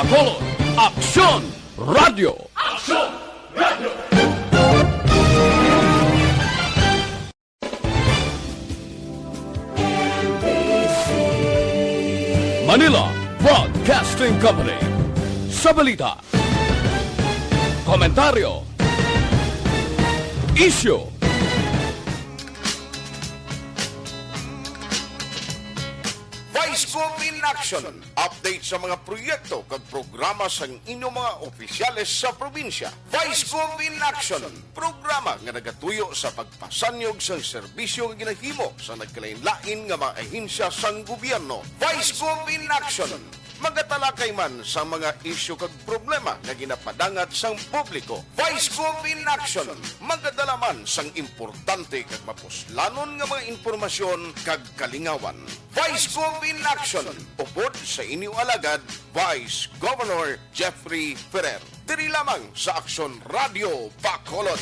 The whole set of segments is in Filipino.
Bacolod, Aksyon Radio! Aksyon Radio! Manila Broadcasting Company. Sa balita, komentaryo, isyu, Vice Gov in Action. Update sa mga proyekto kag programa sa inyong mga opisyales sa probinsya. Vice Gov in Action. Programa nga nagatuyo sa pagpasanyog sa serbisyo nga ginahimo sa nagkalain-lain nga mga ahinsya sang gobyerno. Vice Gov in Action. Magatalakay man sa mga isyu kag problema nga ginapadangat sang publiko. Vice Gov in Action. Magadala man sang importante kag mapuslanon nga mga informasyon kag kalingawan. Vice Gov in Action. Upod sa inyong alagad, Vice Governor Jeffrey Ferrer. Diri lamang sa Aksyon Radio Bacolod.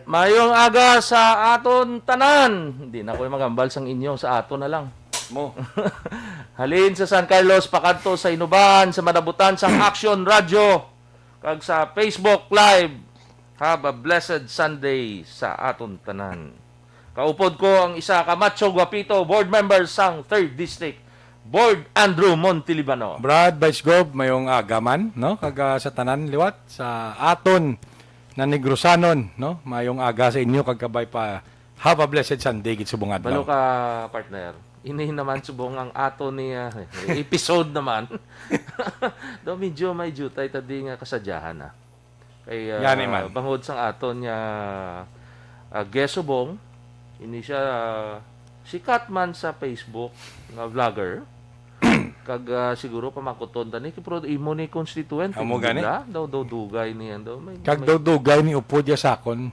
Mayong aga sa aton tanan. Hindi na ko magambal sang inyo, sa aton na lang. Mo. Halin sa San Carlos, pakanto sa Inuban, sa manabutan sang Action Radio, kag sa Facebook Live. Have a blessed Sunday sa aton tanan. Kaupod ko ang isa ka macho guapito, board member sang 3rd District, Board Andrew Montilibano. Brad, Vice Gov, mayong agaman, no? Kaga sa tanan liwat, sa aton na Negrosanon, no? Mayong aga sa inyo, kagkabay pa. Have a blessed Sunday, gitsubong Balo adlaw. ka, partner. Ini naman subong ang ato niya episode naman. Do medyo may jutay tadi nga kasadyahan na. Kay Yan, man. bangod sang ato niya Gesubong, ini siya sikat man sa Facebook nga vlogger. Kag siguro pamakuton tani pero imo ni constituent Amo gani? daw dugay niyan daw may, Kag daw dugay ni upod ya sakon.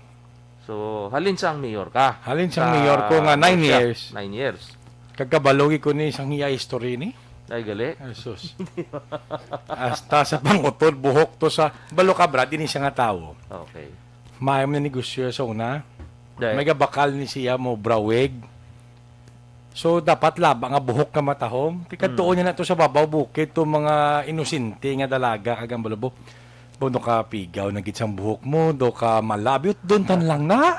So halin sang mayor ka. Halin sang mayor ko nga 9 years. 9 years. Kagkabalogi ko ni isang hiya history ni. Ay gali. Jesus. Hasta sa pangutod, buhok to sa balo ka, Brad, ini siya nga tao. Okay. Mayam na negosyo sa una. Dahil, May bakal ni siya mo braweg. So, dapat laba nga buhok na matahom. Tikatuon niya na to sa babaw bukid to mga inosente nga dalaga kagang balabo. Bono ka pigaw na gitsang buhok mo, do ka malabyot, doon tan lang na.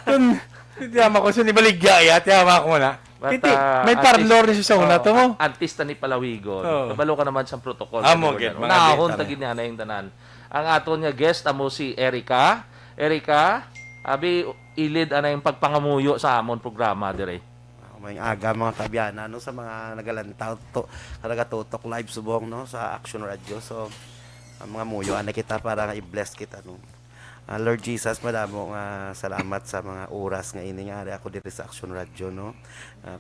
Doon, tiyama ko sa nibaligya, tiyama ko na. But, Titi, may parlor ni siya sa una to mo. Artista ni Palawigon. Oh. Kabalo ka naman sa protocol. Amo, get, mga Nahon get, tagin niya na yung tanan. Ang aton nga guest, amo si Erica. Erica, abi, ilid ana yung pagpangamuyo sa amon programa dire. May aga mga kabiyana no sa mga nagalantaw to nagatutok live subong no sa Action Radio. So ang mga muyo ana kita para i-bless kita no. Lord Jesus, madamo nga salamat sa mga oras nga ini nga ari ako diri sa Action Radio no.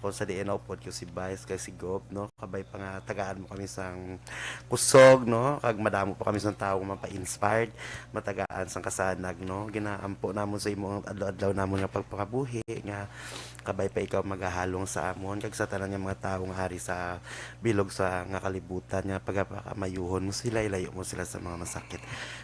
Kung sa diin upod ko si Vice kay si Gov no, kabay pa nga tagaan mo kami sang kusog no, kag madamo pa kami sang tawo mapa-inspired, matagaan sang kasanag no. Ginaampo namon sa imong adlaw-adlaw namon nga pagpangabuhi nga kabay pa ikaw magahalong sa amon kag sa tanan nga mga tawo nga ari sa bilog sa nga kalibutan nga pagamayuhon mo sila, ilayo mo sila sa mga masakit.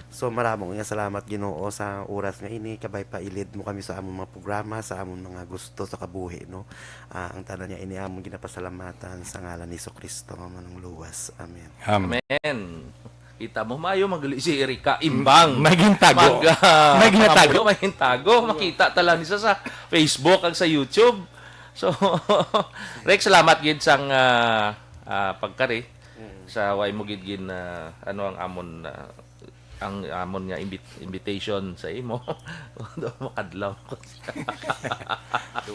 So maraming nga salamat Ginoo sa oras nga ini, kabay pa ilid mo kami sa amon mga programa, sa amon mga gusto sa kabuhi no. Ang tanan niya ini amon ginapasalamatan sa ngalan ni Jesucristo nga manong luwas. Amen. Amen. Amen. Kita mo mayo magali si Erica imbang. May gintago. May ginatago. May gintago. Makita tala ni sa Facebook ag sa YouTube. So Rex, salamat gid sang pagkari sa way mo gid gin ano ang amon nga invitation sa imo. Do makadlaw ko.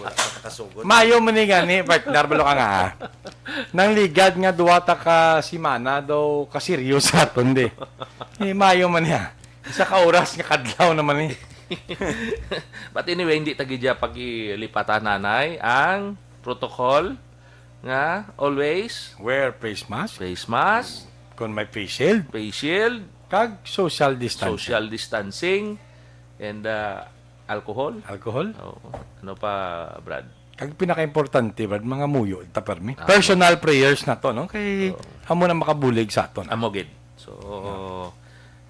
Wala ka kasugod. Mayo man ni gani, partner, balo ka nga. Nang ligad nga duwata ka si Mana daw kaserious aton di. Mayo man niya. Isa ka oras nga kadlaw naman ni. But anyway, hindi tagidya pag-ilipatan nanay ang protocol nga always Wear face mask, face mask, kung may face shield, face shield, kag social distance. social distancing, and alcohol. Alcohol. Ano pa, Brad? Kag pinaka-importante, Brad, mga muyo, tapermi. Personal prayers na to, no? Kay amo na makabulig sa aton. Amogid. So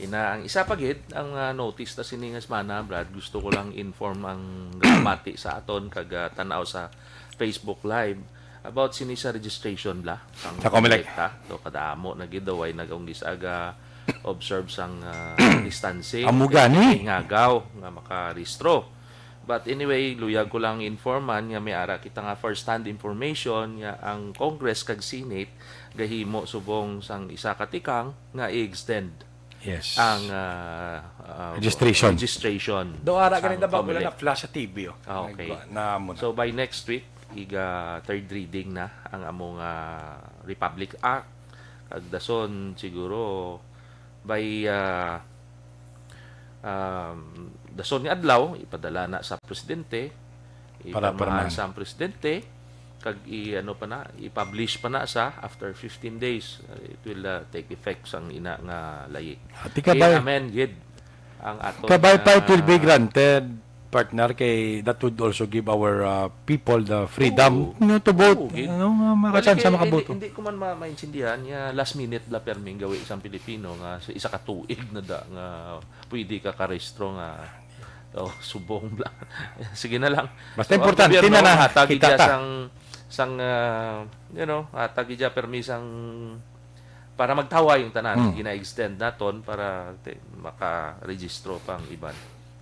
ang isa pa gid ang notice ta siningas mana Brad, gusto ko lang inform ang gramati sa aton kag tanaw sa Facebook Live about sini sa registration la Sa Comelec. to kadamo na gid daw ay nag-unggis aga observe sang distancing Amo gani. ngagaw nga makarehistro. But anyway, luyag ko lang informan nga may ara kita nga first hand information nga ang Congress kag Senate gahimo subong sang isa ka tikang nga i-extend Yes. ang registration. Do ara sang ganito ba Comelec. wala na flash sa TV oh. Okay. Na mo na. So by next week, iga third reading na ang among Republic Act. Kag dason siguro by dason ni adlaw ipadala na sa presidente, Para ipamahan pirmahan. sa presidente kag i-publish pa na sa after 15 days. It will take effect sang ina nga layi. Ati kabay. Amen gid ang aton Kabay part will be granted, partner, kay that would also give our people the freedom to vote. Oo, gid. Makasan sa Balik, makaboto. Hindi ko man maintindihan nga last minute la perming gawi isang Pilipino nga sa isa ka tuig na da nga pwede ka karehistro nga subong bla. Sige na lang. Basta ang importante gobyerno, na hatagi kita dya ta. sang hatagi dya permisang para magtawa yung tanan gina-extend naton para maka-registro pang iban.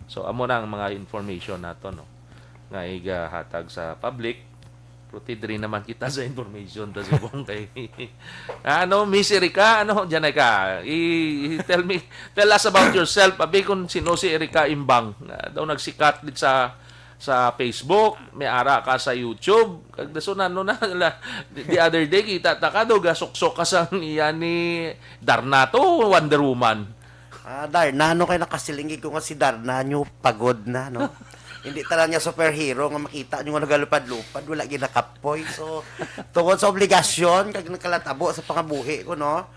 So amo na ang mga information nato no nga igahatag sa public. Protid rin naman kita sa information ta subong kay Miss Erika, diyan ka. Tell us about yourself. Abi kung sino si Erika Imbang. Daw nagsikat dit sa Facebook, may ara ka sa YouTube. Kag dason the other day kita ta ka do gasok-sok ka sa iya ni Darna to, Wonder Woman. Darna, kay nakasilingig ko nga si Darna nyo, pagod na, no? Hindi tala niya superhero nga makita nyo nga nagalupad-lupad, wala ginakapoy. So, tungkol sa obligasyon, kag nakalatabo sa pangabuhi ko, no?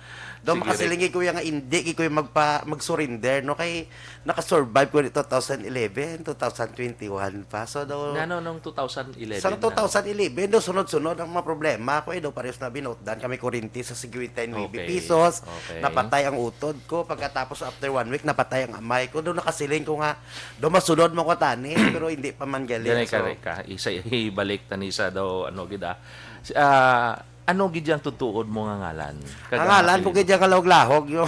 Doon Sige, makasilingig ko yung nga hindi, ko yung mag-surrender, no? Kay nakasurvive ko ni 2011, 2021 pa. So, daw... Nung 2011. Sa 2011, do sunod-sunod ang mga problema ko, do pares na binotdan kami kurinti sa 59 Okay. pesos. Okay. Napatay ang utod ko. Pagkatapos after 1 week, napatay ang amay ko. Do nakasiling ko nga, do masunod mo ko tani, pero hindi pa man galing. Diyan ka. Isa ibalik tanisa daw gida. Ano gid yang tutuod mo nga ngalan? Ang ngalan ko kaya kalawag-lahog yung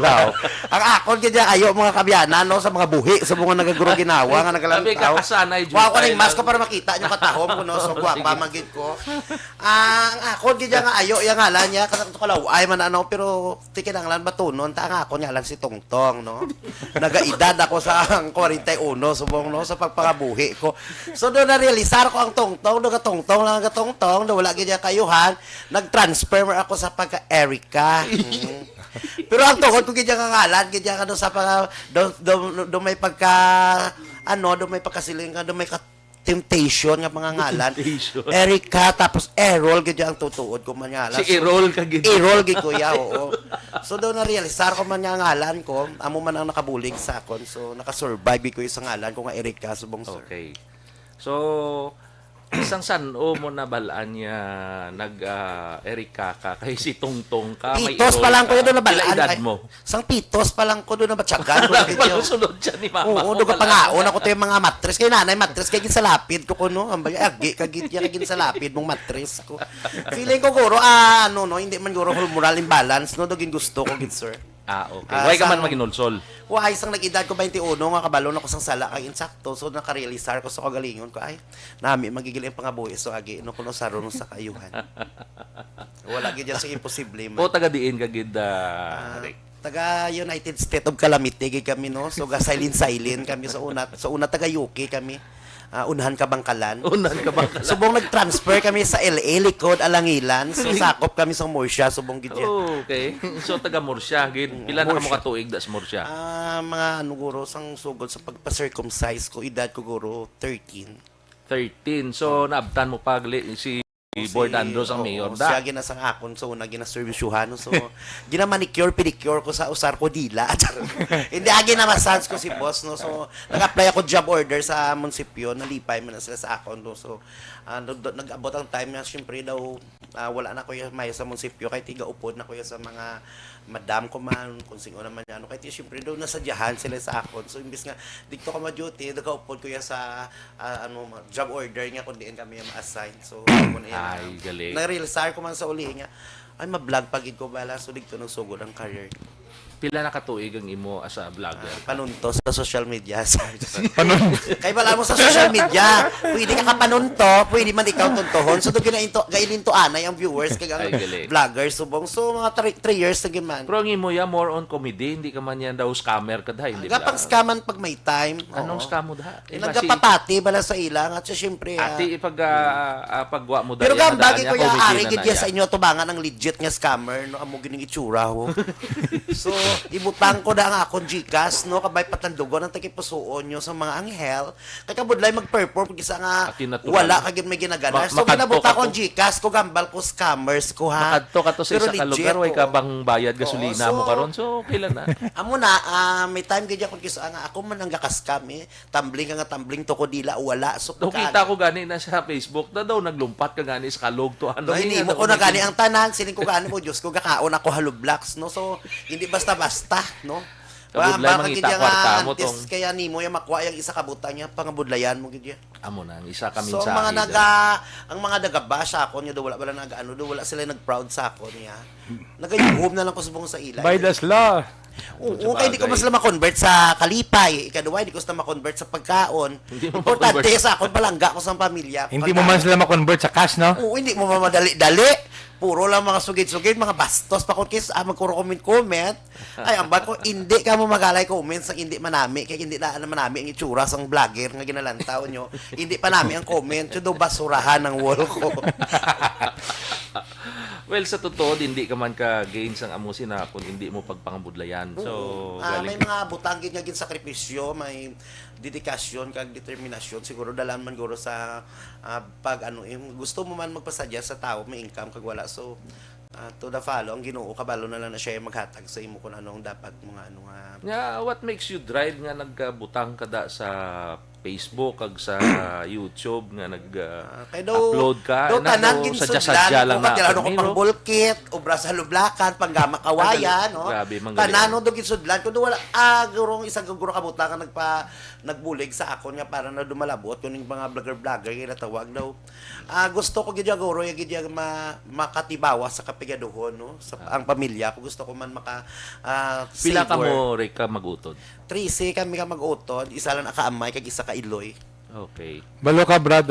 lahog. Ang akon kaya ayo mga kabyanan no sa mga buhi sa mga nagaguro ginawa nga Sabi ka nagalantaw. kasanay Wa ko ning mask para makita nyo katahom ko no so guwapa magid ko. Ang akon kaya nga ayo yang ngalan niya kasi kalaw ay man ano pero tikin ang ngalan batunon ta ang akon ngalan si Tongtong no. Nagaedad ako sa 41 subong no sa pagpangabuhi ko. So do na realisar ko ang Tongtong do gatongtong lang gatongtong do wala gid kayuhan. Nag-transfer ako sa pagka-Erica. Pero ang tuhod ko kaya kangalan, kaya ka doon sa do may pagka, do may pagkasiling ka, do may temptation nga mga ngalan. Temptation. Erica, tapos Errol, kaya ang tutuod ko man ngalan. Si Errol ka gid. Errol, kuya, oo. So doon na-realisar ko man nga ngalan ko, amo man ang nakabulig sa akon. So nakasurvive ko isang ngalan ko nga Erica, subong sir. Okay. So isang sano mo na balaan niya Erika ka kay si Tongtong ka may Pitos pa lang ko yun doon na Ilang balaan. edad mo? Sang pitos pa lang ko doon na batsagan. Wala pa sunod siya ni mama. Oo, doon ka pangaon ako to yung mga matres. Kay nanay, matres kay gin sa lapid ko kuno. Ambay, agi, kagit yan gin sa lapid mong matres ko. Feeling ko guro, hindi man guro hormonal imbalance, no, dogin gusto ko gid sir. Okay. Why ka man maginulsol? Why, isang nag-edad ko 21, nga kabalon ako sang sala kay insakto. So, nakarealisar ko sa kagalingon ko, ay, nami, magigil yung pangabuhi. So, agi, kuno saron sa kayuhan. Wala gid yan sa imposible man. O taga diin ka gid Rick. Taga United States of Calamity gid kami no. So ga silent kami sa una taga UK kami. Unahan ka Bangkalan. Unan ka ba? Subong nag-transfer kami sa LA likod Alangilan. So sakop kami sa Murcia subong gid yan. Okay. So taga Murcia gid. Pila na mo Murcia. katuig das Murcia? Mga guro sang sugod sa pagpa-circumcise ko edad ko guro 13. 13. So naabtan mo pag si Board Andros ang mayor Siya da. ginasang akon so una ginaservisyuhan no. So ginamanicure pedicure ko sa usar ko dila. Hindi agi na massage ko si boss no. So nag-apply ako job order sa munisipyo, nalipay man na sila sa akon no. So nag-abot ang time na syempre daw wala na ko may sa munisipyo kay tiga upod na ko sa mga madam ko man kung sino naman ano kay syempre daw nasadyahan sila sa akon. So imbis nga dito ko ma-duty nag-upod ko sa job order nga kun diin kami ma-assign. So kun Ay, galing. na-realisar ko man sa uli nga ay ma-vlog pagid ko bala so dito nang sugod ang career. Pila na katuig ang imo as a vlogger? Panunto sa social media. Kay bala mo sa social media, pwede ka kapanunto, pwede man ikaw tuntohon. So do gailinto anay ang viewers kag ang Ay, galing. vloggers subong. So mga 3 years na man. Pero ang imo ya more on comedy, hindi ka man yan daw scammer kada, hindi ba? Gapang scaman pag may time. Anong oo. scam mo da? Nagkapapati bala sa ilang at syempre Ati pagwa mo da. pero yan, gambagi ko nadaan niya, ya comedy ari na gid na ya yan. sa inyo tubangan ang legit nga scammer no amo gining itsura ho. So ibutang ko da ang akong Gcash no kabay patandugon ang tagipusuon nyo sa mga anghel kay kabudlay mag-perform kisa nga Ati natural. wala kagid may ginagana. So Makadto ginabuta ka ko to. ang Gcash ko gambal ko scammers ko ha. Makadto ka to sa Pero isa ka legit, lugar, way ka oo. bang bayad gasolina Oo, mo so- karon so okay lang na. Amo na may time gid ako kisa nga ako man ang gakaskam tumbling nga tumbling to ko dila wala so Do kita ko gani na sa Facebook na daw naglumpat ka gani sa kalog to ano. No, hindi mo ko na gani ang tanan, siling ko gani mo, Diyos ko, gakaon ako halublaks, no? So, hindi basta-basta, no? Kabudlay, mangita kwarta mo antes, tong- kaya ni mo yung makuha yung isa kabutan niya, pangabudlayan mo, gidya. Amo na ang isa ka So, mensahe. ang mga nagabasa ako niya, wala nag-ano, wala sila nag-proud sa ako niya. Nagayuhom na lang ko subong sa ilay. By the law. Oo, kaya hindi ko mas ma-convert sa kalipay. Ikaduwa, hindi ko sila ma-convert sa pagkaon. Hindi mo Importante ma-convert. sa akin, palangga ko sa pamilya. Hindi mo man sila ma-convert sa cash, no? Oo, hindi mo mamadali-dali. Puro lang mga sugid-sugid, mga bastos pa kung kis, magkuro comment. Ay, ang ko, hindi ka mo magalay comments ang hindi manami. Kaya hindi na naman namin ang itsura sang vlogger nga ginalantaw nyo. Hindi pa namin ang comment. Yung daw basurahan ng wall ko. Well, sa totoo, hindi ka man ka gains ang amusin na kung hindi mo pagpangabudlayan. So, May galing. mga butangin nga gin sakripisyo, may dedikasyon kag determinasyon siguro dalan man guro sa pag gusto mo man magpasadya sa tao may income kag wala so to the follow ang Ginoo kabalo na lang na siya maghatag sa imo kung anong dapat mga What makes you drive nga nagbutang kada sa Facebook kag sa YouTube nga kay daw upload ka daw na tanan daw gin sadya-sadya lang na ko Pero, pang bulkit obra sa lublakan panggama kawayan no Grabe, manggaling. tanano daw gin sudlan kun wala gurong isang guro kabuta ka nagbulig sa akon nga para na dumalabot kuning mga vlogger nga tawag daw gusto ko gid guro gid makatibawa sa kapigaduhon no sa ang pamilya ko gusto ko man maka pila ka savor. mo rin ka magutod. 13 kami ka mag-utod isa lang nakaamay kag isa ka iloy. Okay. Balo ka, Brad,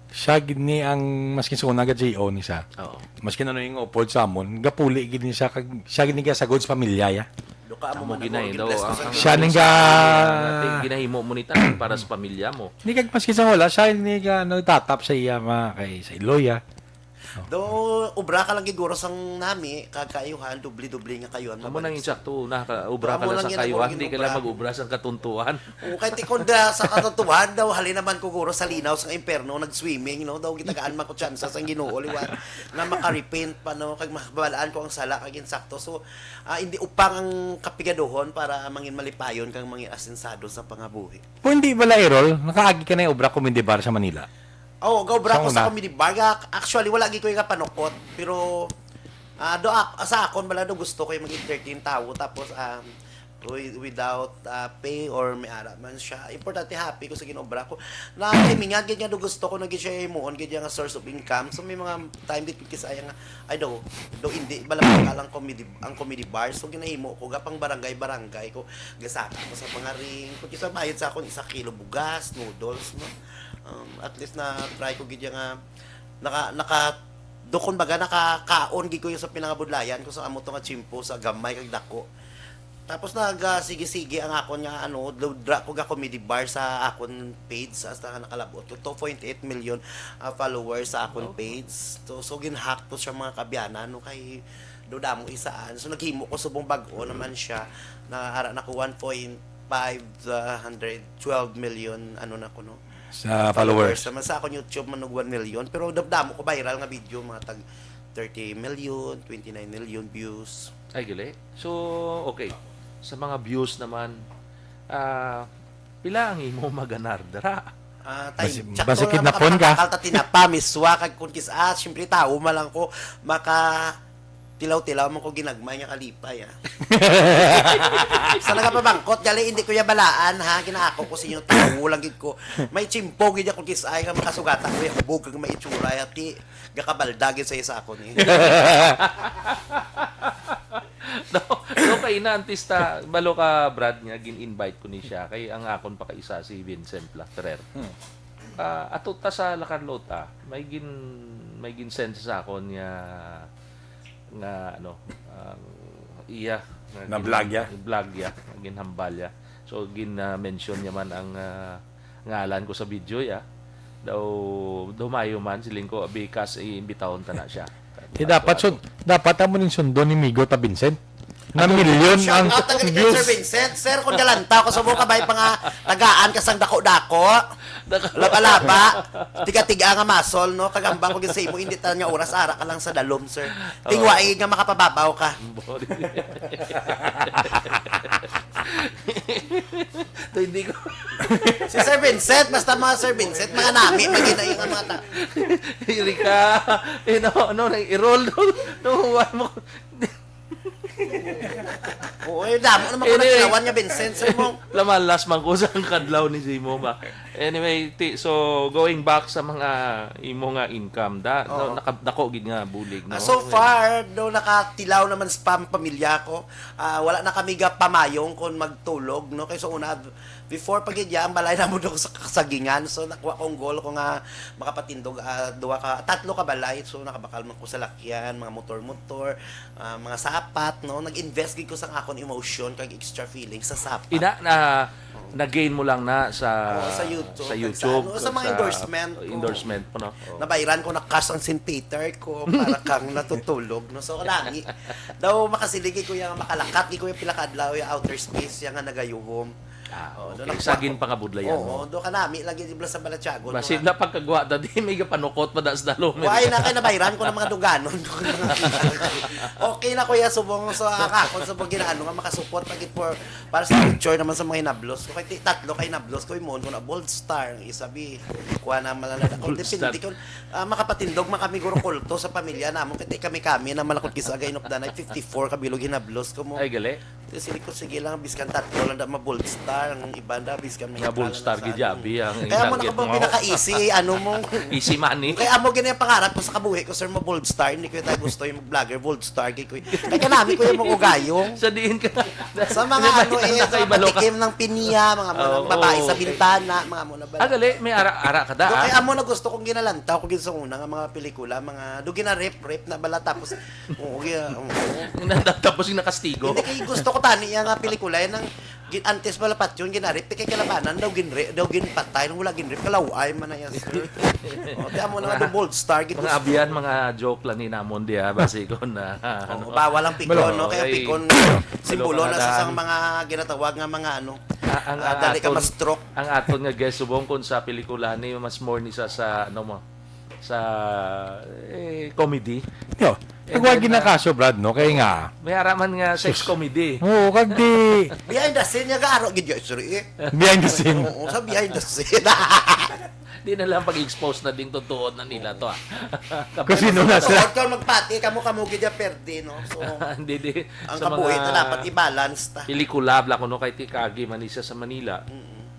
siya gid ni ang maskin sa una GO ni siya. Oo. Maskin ano yung upod sa amon, gapuli gid ni siya kag siya gid ni sa goods pamilya ya. Do ka Amo mo ginay daw Siya ning ginahimo mo nita para sa pamilya mo. Ni kag maskin sa wala, siya ni ka tatap sa iya kay sa iloya. Do ubra ka lang giguro sang nami kagkayuhan dubli-dubli nga kayuhan. Amo nang insakto ubra ka Amo lang lang sa yan, kayuhan, amo hindi ka ginubra. lang mag-ubra sa katuntuan. O kahit ikonda sa katotohan daw hali naman ko guro sa linaw sa imperno nag-swimming no daw gitagaan man ko tsansa sa Ginoo liwat nga makarepent pa no kag makabalaan ko ang sala kag insakto. So hindi upang ang kapigaduhon para mangin malipayon kang mangin asensado sa pangabuhi. Kung hindi bala Errol, nakaagi ka na yung obra comedy bar sa Manila. Gawbra ko Sa sa una. comedy bar. Actually, wala gi ko yung panukot. Pero, sa akon, bala do gusto ko yung mag-entertain tao. Tapos, without pay or may ara man siya. Importante, happy ko sa ginobra ko. Na, timingan, ganyan do gusto ko, naging siya imuon, ganyan nga source of income. So, may mga time dit ko kisaya nga, do hindi, bala ka lang ang comedy bar. So, ginahimo ko, gapang barangay ko, gasaka ko sa mga ring. Kung kisa bayad sa akon, 1 kilo bugas, noodles, no? At least na try ko gid nga dokon baga nakakaon gid ko yung sa pinangabudlayan ko sa amo to nga chimpo sa gamay kag dako. Tapos sige-sige ang akon nga dra ko ga comedy bar sa akon page hasta nakalabot ko 2.8 million followers sa akon page. So ginhack to siya mga kabyanan no kay do damo isaan. So naghimo ko subong bag-o naman siya na ara na ko 1.5 112 million na ko no. Sa followers. Naman sa akong YouTube manog 1 million pero damo ko viral nga video mga tag 30 million, 29 million views. Ay, gali. So, okay. Sa mga views naman, pila ang imo maganar dara? Basi kidnapon ka. Kalta tinapa, miswa, kag kun kis syempre tao malang ko, maka tilaw-tilaw man ko ginagmay nga kalipay, Sa nagapabangkot, gali hindi ko ya balaan, Ginaako ko sa inyo, tao lang gid ko. May chimpo gid ako kisay nga makasugatan ko, hubog kag maitsura, ti gakabaldagin sa isa ako ni. No, kay na artista, balo ka Brad nga gin-invite ko ni siya kay ang akon pa kaisa si Vincent Lacterer. Ato ta sa La Carlota, may gin send sa akon nga iya Na vlog ya? Vlog ya, ginhambal ya. So mention niya man ang ngalan ko sa video ya. Daw mayo man siling ko because iimbitahon ta na siya. Dapat amo ning sundo ni Migo ta Vincent. Na milyon ang Shout out kay views. Sir Vincent. Sir, kung galanta ko sa buka bay pa nga tagaan kasang dako-dako. Laba-laba. Tiga-tiga nga masol, no? Kagamba ko sa imo, hindi ta nga oras ara ka lang sa dalom, sir. Tingwai nga makapababaw ka. To hindi ko Si Sir Vincent, basta mga Sir Vincent, mga nami, magina yung mga ta. Erika, i-roll no, mo. Oo, damo naman ko nakilawan nga Vincent, sir mo. Lamalas man ko sa kadlaw ni Zimo ba. Anyway, so going back sa mga imo nga income dako gid nga bulig no. So far, do nakatilaw naman sa pamilya ko. Wala na kami ga pamayong kung magtulog, no? Kaya so una, before pagidya, ang balay na mo doon sa kasagingan. So nakuha kong goal ko nga makapatindog, tatlo ka balay. So nakabakal man ko sa lakyan, mga motor-motor, mga sapat, no? Nag-invest gid ko sa akong emotion, kag extra feeling sa sapat. Na-gain mo lang na sa YouTube. Sa YouTube. Sa mga endorsement ko. Endorsement po, no? Nabayran ko na cash ang St. Peter ko para kang natutulog, no? So lagi daw makasiligi ko yung makalakat gi ko yung pilakadlaw yung outer space yung nga nagayuhom. Okay. Sagin pa nga budlayan mo. Do kanami lagi di sa Balachagon. Basin na pagkagwa ta di may panukot pa das dalom. Why na kay nabayran ko ng mga duganon. Okay na kuya subong sa akakon sa ginaano nga makasupport pagit para sa picture naman sa mga hinablos. So kay tatlo kay hinablos ko imon ko na Bold Star ang isabi. Kuha na malalada ko depende ko makapatindog man kami guro kulto sa pamilya namon kay kami na malakot kisa agay inok danay 54 kabilog hinablos ko mo. Ay gali. Sige ko sige lang biskan tatlo lang da ma Bold Star ang iba da biskan may Nga Bold Star gijabi ang kaya mo na kapag pinaka-easy ano mo easy money. kaya amo gani ang pangarap ko sa kabuhi ko sir mo Bold Star hindi ko tayo gusto yung vlogger Bold Star kay kanami ko yung mga ugayong Sa diin ka sa mga ano sa patikim ng pinya mga babae sa bintana mga mo na ba gali may ara ka da. kaya amo na gusto kong ginalantaw ko gid sa una nga mga pelikula mga dugi na rep na bala tapos Tapos yung nakastigo. hindi kay gusto ko tani nga pelikula yan ang antes malapat yun ginarip kay kalabanan daw ginpatay nung wala ginrip kalaway man na yan sir. Kaya mo na Bold Star gid Mga abiyan, mga joke lang ni namon diha basi ko na bawal ang pikon no kaya Ay, pikon simbolo na sa mga ginatawag nga mga ano ang dali ka aton- ma-stroke. Ang aton nga guest subong kon sa pelikula ni mas more ni sa ano mo sa comedy. Yo, wag ginakaso Brad no kay nga. May araman nga sex comedy. Oo, kag di Behind the scene nga garo gid yo sir behind the scene. Oo, sa behind the scene. Di na lang pag-expose na ding totoo na nila to. Kasi no na So, sila. ka magpati kamo gid ya perde no. So Hindi ang sa kabuhi mga na dapat i-balance ta. pelikula bla kuno kay Tikagi Manisa sa Manila.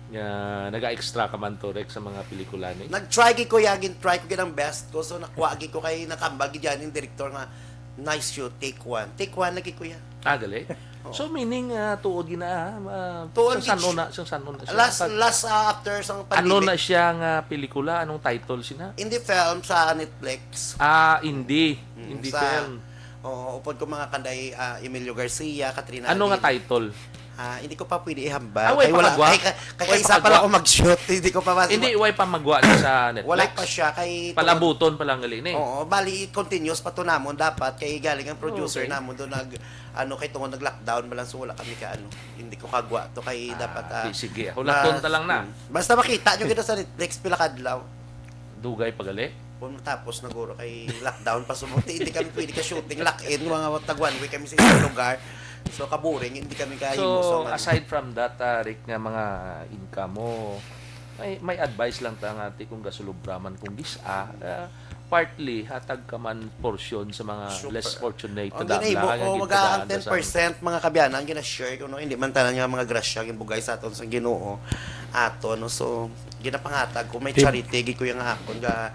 Nga naga-extra ka man to rek sa mga pelikula ni. Nag-try gid ko yagin try ko gid ang best ko so nakuha gid ko kay nakambal gid yan yung director nga nice shoot take one lagi ko ya. Gali. So meaning tuod gina Tuod sa gid sanon na siya. Last after sang Ano na pandemic siya nga pelikula? Anong title sina? indie film sa Netflix. Indie. Indie sa- film. Oo, upod ko mga kanday Emilio Garcia, Katrina Ano nga Alvin. title? Hindi ko pa pwede ihambal. way Kaya wala, pakagwa? kaya Way isa pa pakagwa? lang ako mag-shoot. Hindi ko pa Hindi, way pa magwa na sa Netflix. Wala pa siya. Kay Palabuton pa lang gali ni. Oo, bali continuous pa to namon dapat kay galing ang producer Okay. namon do kay tungod nag-lockdown ba lang so wala kami hindi ko kagwa to kay dapat Sige, hulaton ta lang na. Basta makita nyo kita sa Netflix pila kadlaw. Dugay pagali. Kung tapos naguro kay lockdown pa sumuti hindi kami pwede ka shooting lock-in mga tag 1 week kami sa isang lugar. So kaburing hindi kami kahimo So, aside from that, Rick, nga mga income mo, may advice lang ta nga ti kung gasulubraman kung gisa, partly hatag ka man portion sa mga less fortunate Ang na ginahimo ko gid maga ang kadaan sa 10% mga kabyanan gina-share ko no hindi man tanan nga mga grasya gibugay sa aton sa Ginoo ato no so ginapangatag ko may charity gid ko yung akon ga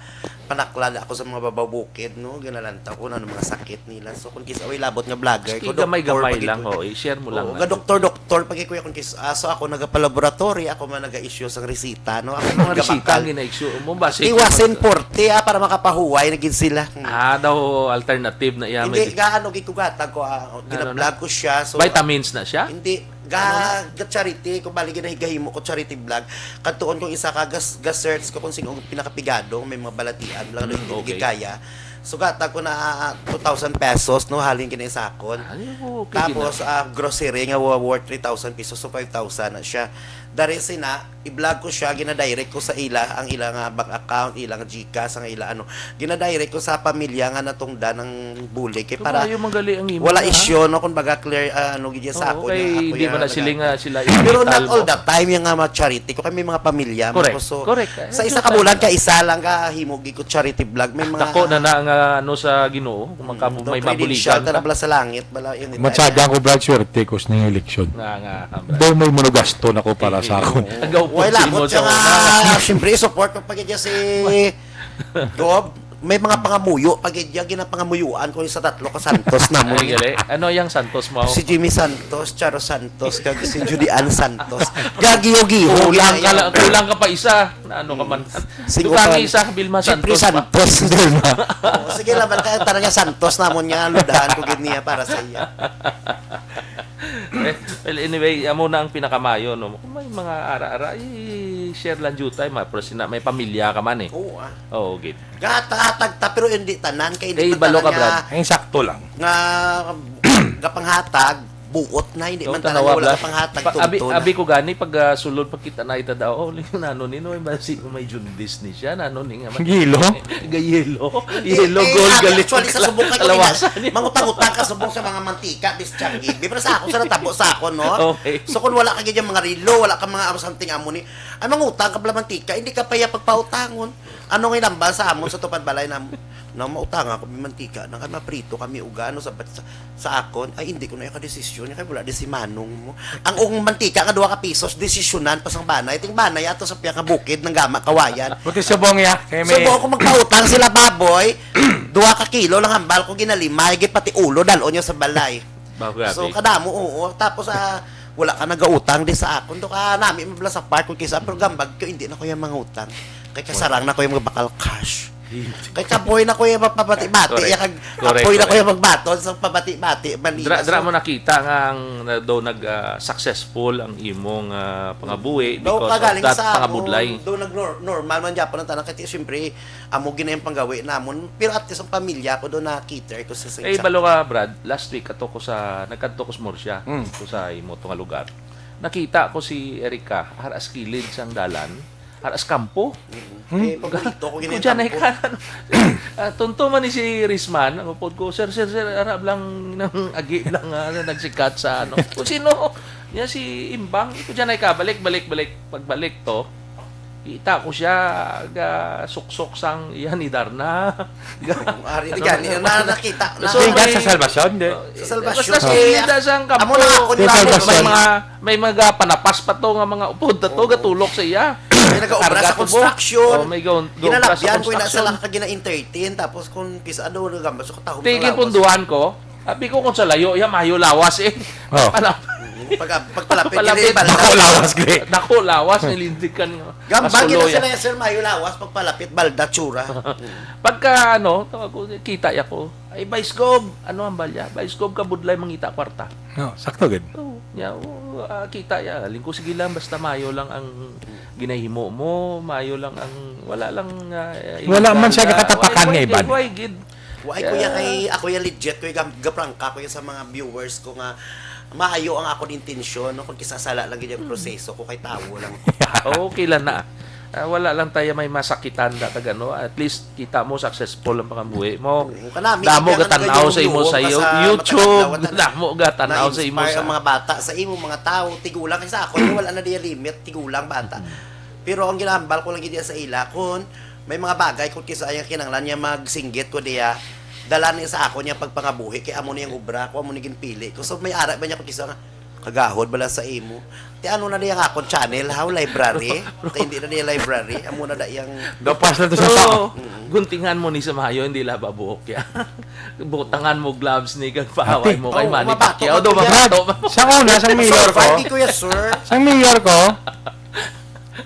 panaklala ako sa mga babaw bukid no ginalanta ko na mga sakit nila so kun kisa way labot nga vlogger ko gamay-gamay lang ho, i-share mo lang. ga doktor pagi ko kun kisa so ako nagapa-laboratory ako man naga-issue sang resita no ako Mga resita ang gina-issue mo ba? iwasin 40 para makapahuway na gid sila Daw alternative na iya. hindi gaano gid ko gatag ko gina-vlog ko siya so Vitamins na siya? hindi ga charity ko bali ginahigahimo ko charity vlog kadtuon kong isa ka gas search ko kung sino ang pinakapigado may mga balatian lang Okay. hindi kaya so gata ko na 2,000 pesos no halin kini sa akon Okay, tapos grocery nga worth 3,000 pesos so 5,000 na siya dari sina i-vlog ko siya gina-direct ko sa ila ang ila nga bank account ilang GCash ang ila gina-direct ko sa pamilya nga natungdan ng bulig kay para yung magali ang imo. wala issue no kung baga clear gid sa ako Okay, ako di yan, ba na naga- sila pero not inital all mo. the time yung nga charity ko kami mga pamilya Correct, so, correct. sa isa ka bulan ka isa lang ka himugi ko charity vlog may mga Dako na nga ano sa Ginoo kung may credential mabuligan ta na ka. bala sa langit bala yun Matsadyan ko Brad swerte ko sa eleksyon. Nga. Daw may manugasto na ko para sa akon. Agaw po wala mo mo siya nga siyempre support ko pagidya si Gob may mga pangamuyo pagidya ginapangamuyuan ko sa tatlo ka Santos na mo Ay, gali. Ano yung Santos mo? si Jimmy Santos, Charo Santos, kag si Julian Santos. Gagiyo-giyo. Kulang ka pa isa. Na ano ka man. Dukang isa, Bilma Siyempre Santos. Santos. Oo, sige laban ka tara niya Santos namon niya ludahan ko gid niya para sa iya. Well, anyway, amo na ang pinakamayo. No? Kung may mga ara-ara, i-share lang dito tayo. May pamilya ka man eh. Oo. Oo, gid. Gatag ta pero hindi tanan kay Eh, hindi balo ka, tanan Brad. Ang sakto lang. nga gapanghatag buot na hindi So, man tanan tanawa, wala Brad. panghatag Abi, tunto na. abi ko gani, pag sulod, pag kita na ita daw, nano nino, si may jundis ni siya, nano ni nga. Gilo? Gayelo. Yelo, gold, galit. Actually, sa subong ka Kalawasan niya. mangutang-utang ka subong sa mga mantika, bischangi. Bibra sa ako, sa natabo sa ako, no? Okay. So, kung wala ka ganyan mga rilo, wala ka mga something amo ni, ay mangutang ka pala mantika, hindi ka paya pagpautangon. Ano nga namba sa amon sa tupad balay na mautang ako, may mantika, nang kami maprito kami uga, ano, sa akon, ay hindi ko na yung kadesisyon, kaya wala di si Manong mo. Ang mantika, nga 2 ka pesos, desisyonan pa sang banay. Ting banay, ato sa piya ka bukid, ng gama, kawayan. Buti sa bong ya. Kaya So, may... buo ko magpautang sila baboy, 2 ka kilo lang hambal ko ginalima, higit pati ulo, dalon niya sa balay. So, kadamo, oo. Tapos, wala ka nagautang di sa akon. Do ka namin mabla sa park, kung kisa, pero gambag ko, hindi na ko yung mga utang. Kaya kasarang na ko yung mga bakal cash. Kay kapoy na ko yung magpabati-bati. Correct. Kapoy na ko Correct. yung magbaton sa pabati-bati. Manila. Dra mo nakita nga ang daw successful ang imong pangabuhi Daw because of kagaling that sa pangabudlay. Daw nag-normal man Japan ang tanang kasi siyempre amo ginayang panggawi namon pero at least ang pamilya ko do na cater ko sa Eh balo ka Brad, last week nagkadto ko sa Murcia, ko sa imo nga lugar. Nakita ko si Erika haras kilid sang dalan, haras kampo. Eh paborito ko ginayang Diyan ay tampo. kanan. Tunto man ni si Risman, ang upod ko, sir, arab lang ng agi lang nagsikat sa ano. Kung sino, yan si Imbang, ito dyan ay balik, pagbalik to, kita ko siya, suksok sang iyan ni Darna. Ari gani na nakita na. So, Tinggal sa salvasyon, di? Sa salvasyon. Basta kilid sang kampo. Amo na ako Sa salvasyon. May mga panapas pa to nga mga upod na to, gatulok sa iya. May nag-obra sa Karga to, construction. Oh, may go Ginalabyan ko na sa lang ka gina-entertain tapos kung kisa ano gamba so katahom Tingin punduhan ko, sabi ko kung sa layo, mayo lawas eh. Oh. Pagpalapit Palapit. kini balda. Ako lawas, gre. Dako, lawas, nilindikan nga. Gamba gina Masuloy, sila sir mayo lawas pagpalapit balda tsura. Pagka tawag ko, kita ko, ay Vice Gob, ano ang balya? Vice Gob ka budlay mangita kwarta. No, sakto gid. Oh, Ya, kita ya, lingko sige lang basta mayo lang ang ginahimo mo, mayo lang ang wala lang Wala man siya katapakan nga iban. Why gid? Why kuya kay ako ya legit kuya gaprangka kuya sa mga viewers ko nga maayo ang akong intensyon no kung kisasala lang gid yung proseso ko kay tawo lang. Okay lang na. Wala lang tayo may masakitan da tagano. At least kita mo successful ang pangabuhi mo. Kanami, Damo kaya ga tanaw sa imo sa YouTube. matagalaw, Damo ga tanaw sa imo na-inspire sa ang mga bata sa imo mga tao tigulang kasi ako wala na diya limit tigulang bata. Pero ang ginambal ko lang gid sa ila kun may mga bagay kung kisa ayang kinanglan niya magsinggit ko diya dala niya sa ako niya pagpangabuhi kay amo niyang obra ko amo ni ginpili ko so may ara ba niya kung kisa nga kagahod bala sa imo ti ano na niya akong channel how library ti hindi na niya library amo na da yang Gapas na to sa tao. Pero, guntingan mo ni sa mayo, hindi laba buhok ya. Butangan mo gloves ni kag pahaway mo kay Oo, Manny mabato Pacquiao. ka, Do kuya. mabato. Sa una, sa mayor ko, Hindi ko ya sir sa mayor ko,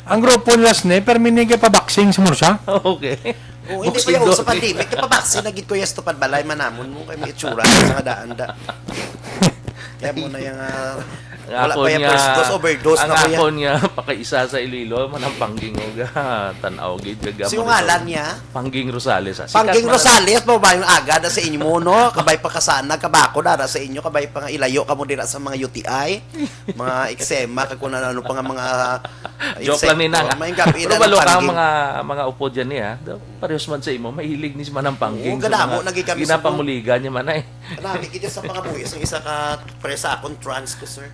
ang grupo nila SNE, perminig pa boxing sa mursa. Okay. Oo, hindi ko Boxing yung doon. sa pandemic kapabaksin na gid ko yes tupad balay manamon mo kay may itsura sa kadaan da. Kaya mo na yung wala pa yung first dose overdose ang na ko yan. akon nga pakaisa sa Iloilo manang pangging ga tanaw gid kag So yung ngalan niya, Pangging Rosales. Pangging Rosales mo ba yung aga na sa inyo mo no? Kabay pa kasana kabako na sa inyo kabay pa nga ilayo ka mo dira sa mga UTI, mga eczema kag kun ano pa nga mga Joke lang ni Nang. May gabi Pero na balo ka pangging. mga upo dyan niya. Parehas man sa imo, mahilig ni si manang pangging. Oo, gadamo, nagigami sa ginapamuligan niya man ay. Nami kita sa pangabuyos ang isa ka presa akong trans ko sir.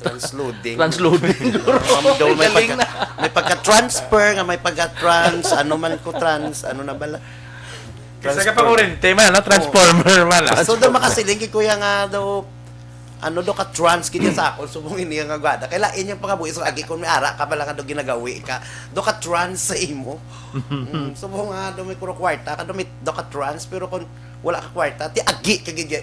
Transloading. Transloading. Daw may Galing pagka, may pagka-transfer, nga may pagka-trans, ano man ko trans, ano na bala. Kasi ka pa kurente man, no? Transformer man. So daw makasiling kay kuya nga daw ano do ka trans kanya sa ako subong niya nga gwada kailain yung pangabuhi so agi kun may ara ka pala nga do ginagawi ka do ka trans sa imo subong nga do may puro kwarta ka do may do ka trans pero kun wala ka kwarta ti agi ka gid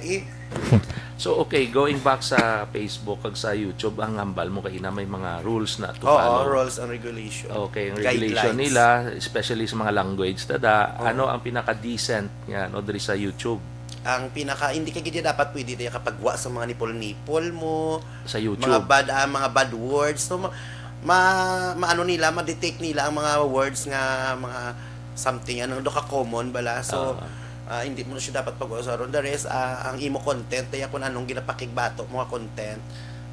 So okay, going back sa Facebook kag sa YouTube, ang hambal mo kay na may mga rules na to Oo, follow. rules and regulation. Okay, ang regulation Guidelines. nila, especially sa mga language tada, ano ang pinaka-decent yan o diri sa YouTube Ang pinaka hindi ka gid dapat pwede diya kapag wa sa mga nipol-nipol mo, sa YouTube. mga bad words so maano nila ma-detect nila ang mga words nga mga something ano do ka common bala so hindi mo na siya dapat pag-usaron the rest ang imo content kaya kung anong ginapakigbato mga content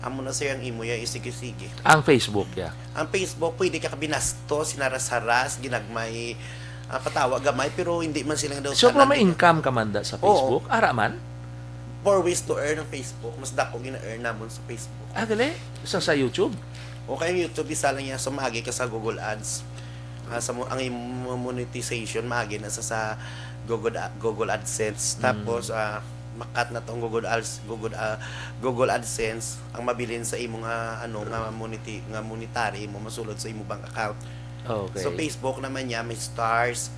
amo na siya ang imo ya isige-sige Ang Facebook ya. ang Facebook pwede ka binasto sinaras-haras ginagmay patawa gamay pero hindi man silang daw So kung may tanan- income ka man da sa Facebook, ara man? 4 ways to earn ang Facebook mas dako gina-earn namon sa Facebook Gali, sa YouTube. o kaya YouTube isa lang yan so maagi ka sa Google Ads ang imo monetization maagi na sa Google AdSense tapos makat na tong Google AdSense ang mabilin sa imo nga ano nga monetary mo masulod sa imo bank account Okay. so Facebook naman niya may stars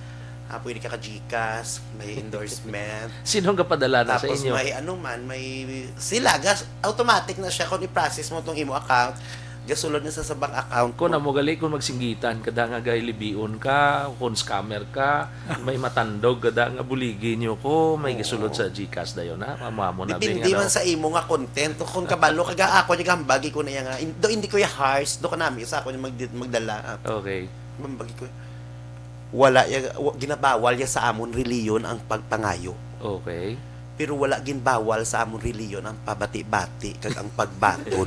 pwede ka Gcash may endorsement Sinong kapadala na sa tapos inyo? may ano man, may sila gas automatic na siya kung i-process mo tong imo account, gasulod na sa bank account Kung na mo gali kung magsinggitan kada nga gay libion ka, kung scammer ka, may matandog kada nga buligi nyo ko, may gisulod sa GCash dayon na, mamamo na Depende man sa imo nga content kung kabalo kaga ako niya gambagi ko na yan nga hindi ko ya harsh do kanami sa ako niya magdala Okay. mambagi ko wala ginabawal ya sa amon reliyon ang pagpangayo Okay. pero wala ginbawal sa amon reliyon ang pabati-bati kag ang pagbaton.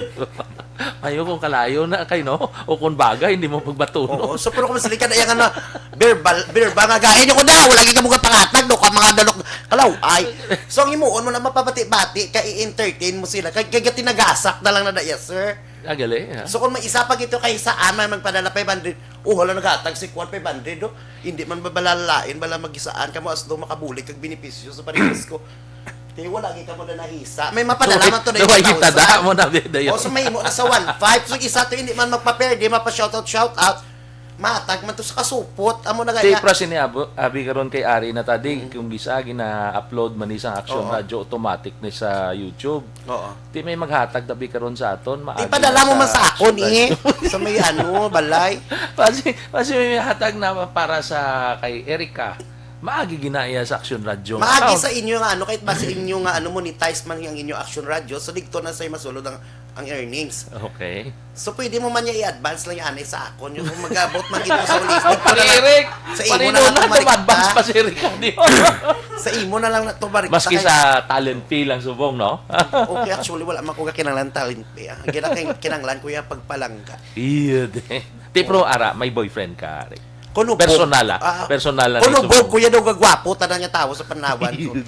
Ayo kung kalayo na kay no o kung bagay hindi mo pagbatuno. Oo, so pero kung masalikan ayan nga na verbal nga gahin yung na wala gyud ka mga pangatag do ka mga dalok kalaw ay so ang imuon mo na mapabati-bati kay i-entertain mo sila kay tinagasak na lang na yes sir. Gali, ha? So kung may isa pa gito kay saan man magpadala 500 wala nagatag si Kwan 500 do hindi man babalalain bala magisaan ka mo as do makabuli kag benepisyo sa parehas ko. Kaya wala gyud ka mo na isa. May mapadala man to na Daway kita da mo na dayon. o so may mo sa 1.5 so isa to hindi man magpa-perde mapa-shoutout matag man to sa kasupot amo na Tay gaya pra sini abi karon kay Ari na tadi kung bisa gina-upload man isang Action Oo. Radio automatic ni sa YouTube. oo Di may maghatag tabi karon sa aton maagi. ipadala mo man sa Action ako ni Radio. sa may ano balay Kasi may hatag na para sa kay Erika Maagi ginaya sa Action Radio. Maagi sa inyo nga ano, kahit ba sa inyo nga ano, monetize man ang inyo Action Radio, so dito na sa'yo masulod ang earnings. Okay. So pwede mo man niya i-advance lang yan sa akon. Yung kung mag-abot man ito sa ulis. Eric! Sa imo na lang advance pa si Eric. Sa imo na lang na tumarik. Maski sa talent fee lang subong, no? Okay, actually, wala man ko kinanglan talent pa. Ang kinanglan ko yung pagpalangga. Iya, de. Di pro ara, may boyfriend ka, Eric. Kunubog. Personal, personal lang. Kunubog, kuya daw gagwapo, tanang niya tao sa panawan ko.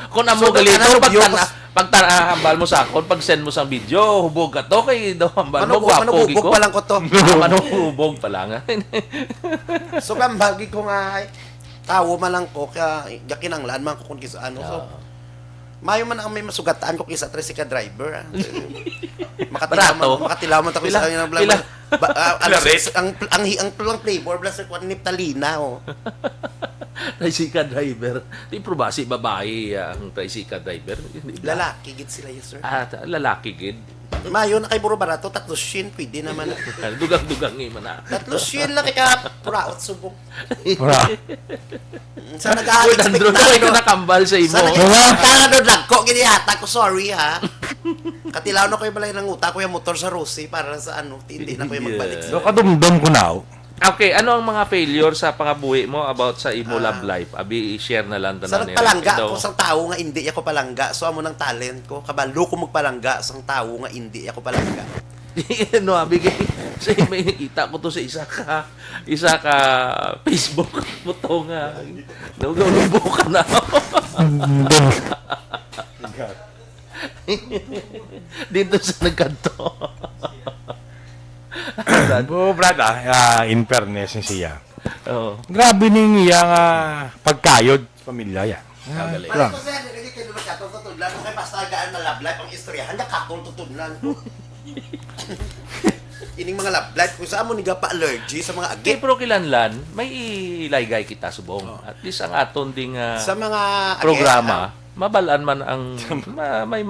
Kung amo So, galito, ano, pag hambal mo sa akon, pag send mo sa video, hubog ka to, kay daw hambal mo, Manubog gwapo ko. pa lang ko to. Manubog pa lang. So, kambagi ko nga, tao man lang ko, kaya kinanglan man ko kung kisa ano. So, mayo man ang may masugataan ko kisa tricycle driver. Makatilaw man ako sa kanya ng Pila. ang flavor plus ko niptalina oh. Tricycle driver. Di probasi babae ang tricycle driver. Lalaki gid sila yes sir. Lalaki gid. Mayo na kay buro barato 300 pwede naman. Dugang-dugang man na. 300 lang kay ka puraot subong. Wala. Sa Uy, nag-expect Dandro, na ikaw nakambal sa imo. Sa nag-expect na ko gini hata ko sorry ha. Katilaw na ko yung balay ng uta ko yung motor sa Rosie para sa ano, hindi na ko yung magbalik. So, kadumdum ko na. Okay, ano ang mga failure sa pangabuhi mo about sa imo love life? Abi, i-share na lang Sa tanan ni nagpalangga Eric. ako sang tao nga hindi ako palangga. So amo ng talent ko. Kabalo ko magpalangga sang tao nga hindi ako palangga. No, abi kay sa may nakita ko to sa isa ka Facebook mo to nga. Lubo ka na. Dito sa nagkanto. Oh, brada, in fairness siya. Oh. Grabe ning iya nga pagkayod sa pamilya ya. Kagaling. Lang. Kasi nilagay kayo na katultutudlan. Kaya basta gaan na love life ang istoryahan niya katultutudlan ko. Ining mga love life kung saan mo niga pa allergy sa mga Kay agit. pro kilanlan, may ilaygay kita subong. At least ang aton ding Sa mga programa, mabalaan man ang may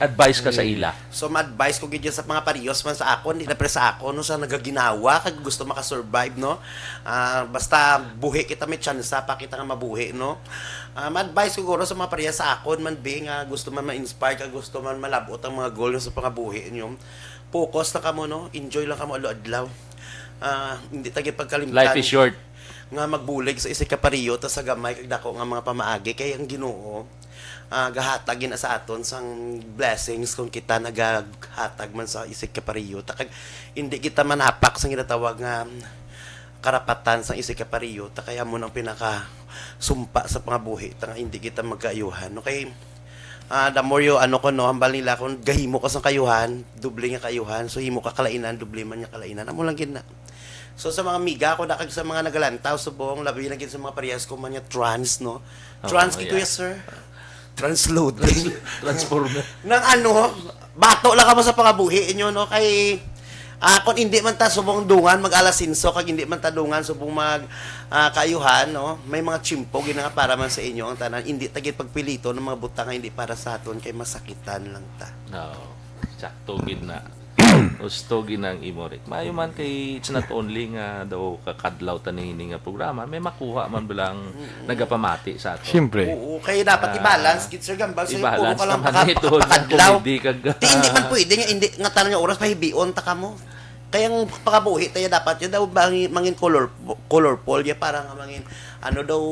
advice ka sa ila. So, ma-advise ko gid sa mga pariyos man sa ako, hindi na pre sa ako, no, sa nagaginawa, kag gusto makasurvive, no? Basta buhi kita may tsansa pa kita nga mabuhi, no? Ma-advise ko guro sa mga pariyas sa ako, man being gusto man ma-inspire, kag gusto man malabot ang mga goal sa pangabuhi nyo. Focus na kamo, no? Enjoy lang kamo adlaw. Hindi tagi pagkalimtan. Life is short. Nga magbulig sa isig kapariyo ta sa gamay kag dako nga mga pamaagi kay ang Ginoo gahatag na sa aton sang blessings kung kita nagahatag man sa isig kapariyo ta kag hindi kita manapak sang ginatawag nga karapatan sang isig kapariyo ta kaya mo nang pinaka sumpa sa pangabuhi ta nga hindi kita magkaayuhan no kay the more you ano ko no hambal nila kung gahimo ka sang kayuhan doble nga kayuhan so himo ka kalainan doble man nya kalainan amo lang gid na. So sa mga miga ko nakag sa mga nagalantaw subong labi na gid sa mga parehas ko man trans no. Trans yeah. kuya sir. Transloading. Transformer. Nang ano, bato lang ka mo sa pangabuhi inyo no kay kung hindi man ta subong dungan mag-alasinso kag hindi man ta dungan subong mag kaayuhan no may mga chimpo gina para man sa inyo ang tanan hindi ta gid pagpilito ng mga butang nga hindi para sa aton kay masakitan lang ta. No. Sakto gid na. Gusto ginang imorik. Mayo man kay it's not only nga daw kakadlaw tanini nga programa, may makuha man bilang nagapamati sa ato. Siyempre. Oo, kaya dapat i-balance kid sir gambal so puro I-balance ka lang naman ito ng pakadlaw. comedy kag Di hindi man pwede nga hindi nga tanong nga oras pahibion ta kamo. Kaya ang pakabuhi tayo dapat yun daw mangin colorful ya para nga mangin ano daw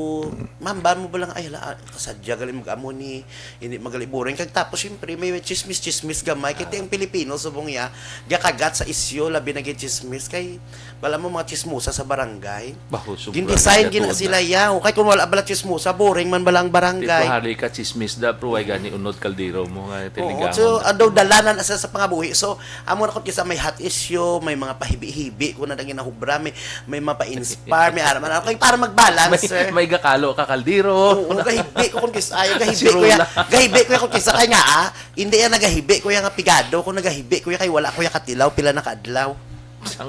mamba mo ba lang ay hala kasadya galing mag-amo ni hindi magaliburing kag tapos syempre may chismis gamay kay ang Pilipino subong ya gakagat sa isyo labi na chismis kay bala mo mga chismosa sa barangay Baho, sobra gin-design na gina sila ya kay kung wala bala chismosa boring man balang Di barangay. hari ka chismis da pro ay gani unod kaldero mo nga Oo, tiligang. so daw dalanan asa sa pangabuhi. So amo na ko kisa may hot issue, may mga pahibi-hibi ko na daging nahubra, may mapa-inspire, may araman ako para mag-balance, sir. may gakalo ka kaldero. Oo, gahibi ko kung kisa ay gahibi ko ya. Gahibi ko ya kung kisa kay nga hindi yan nagahibi ko ya nga pigado, kung nagahibi ko ya kay wala ko ya katilaw pila na kaadlaw. Sang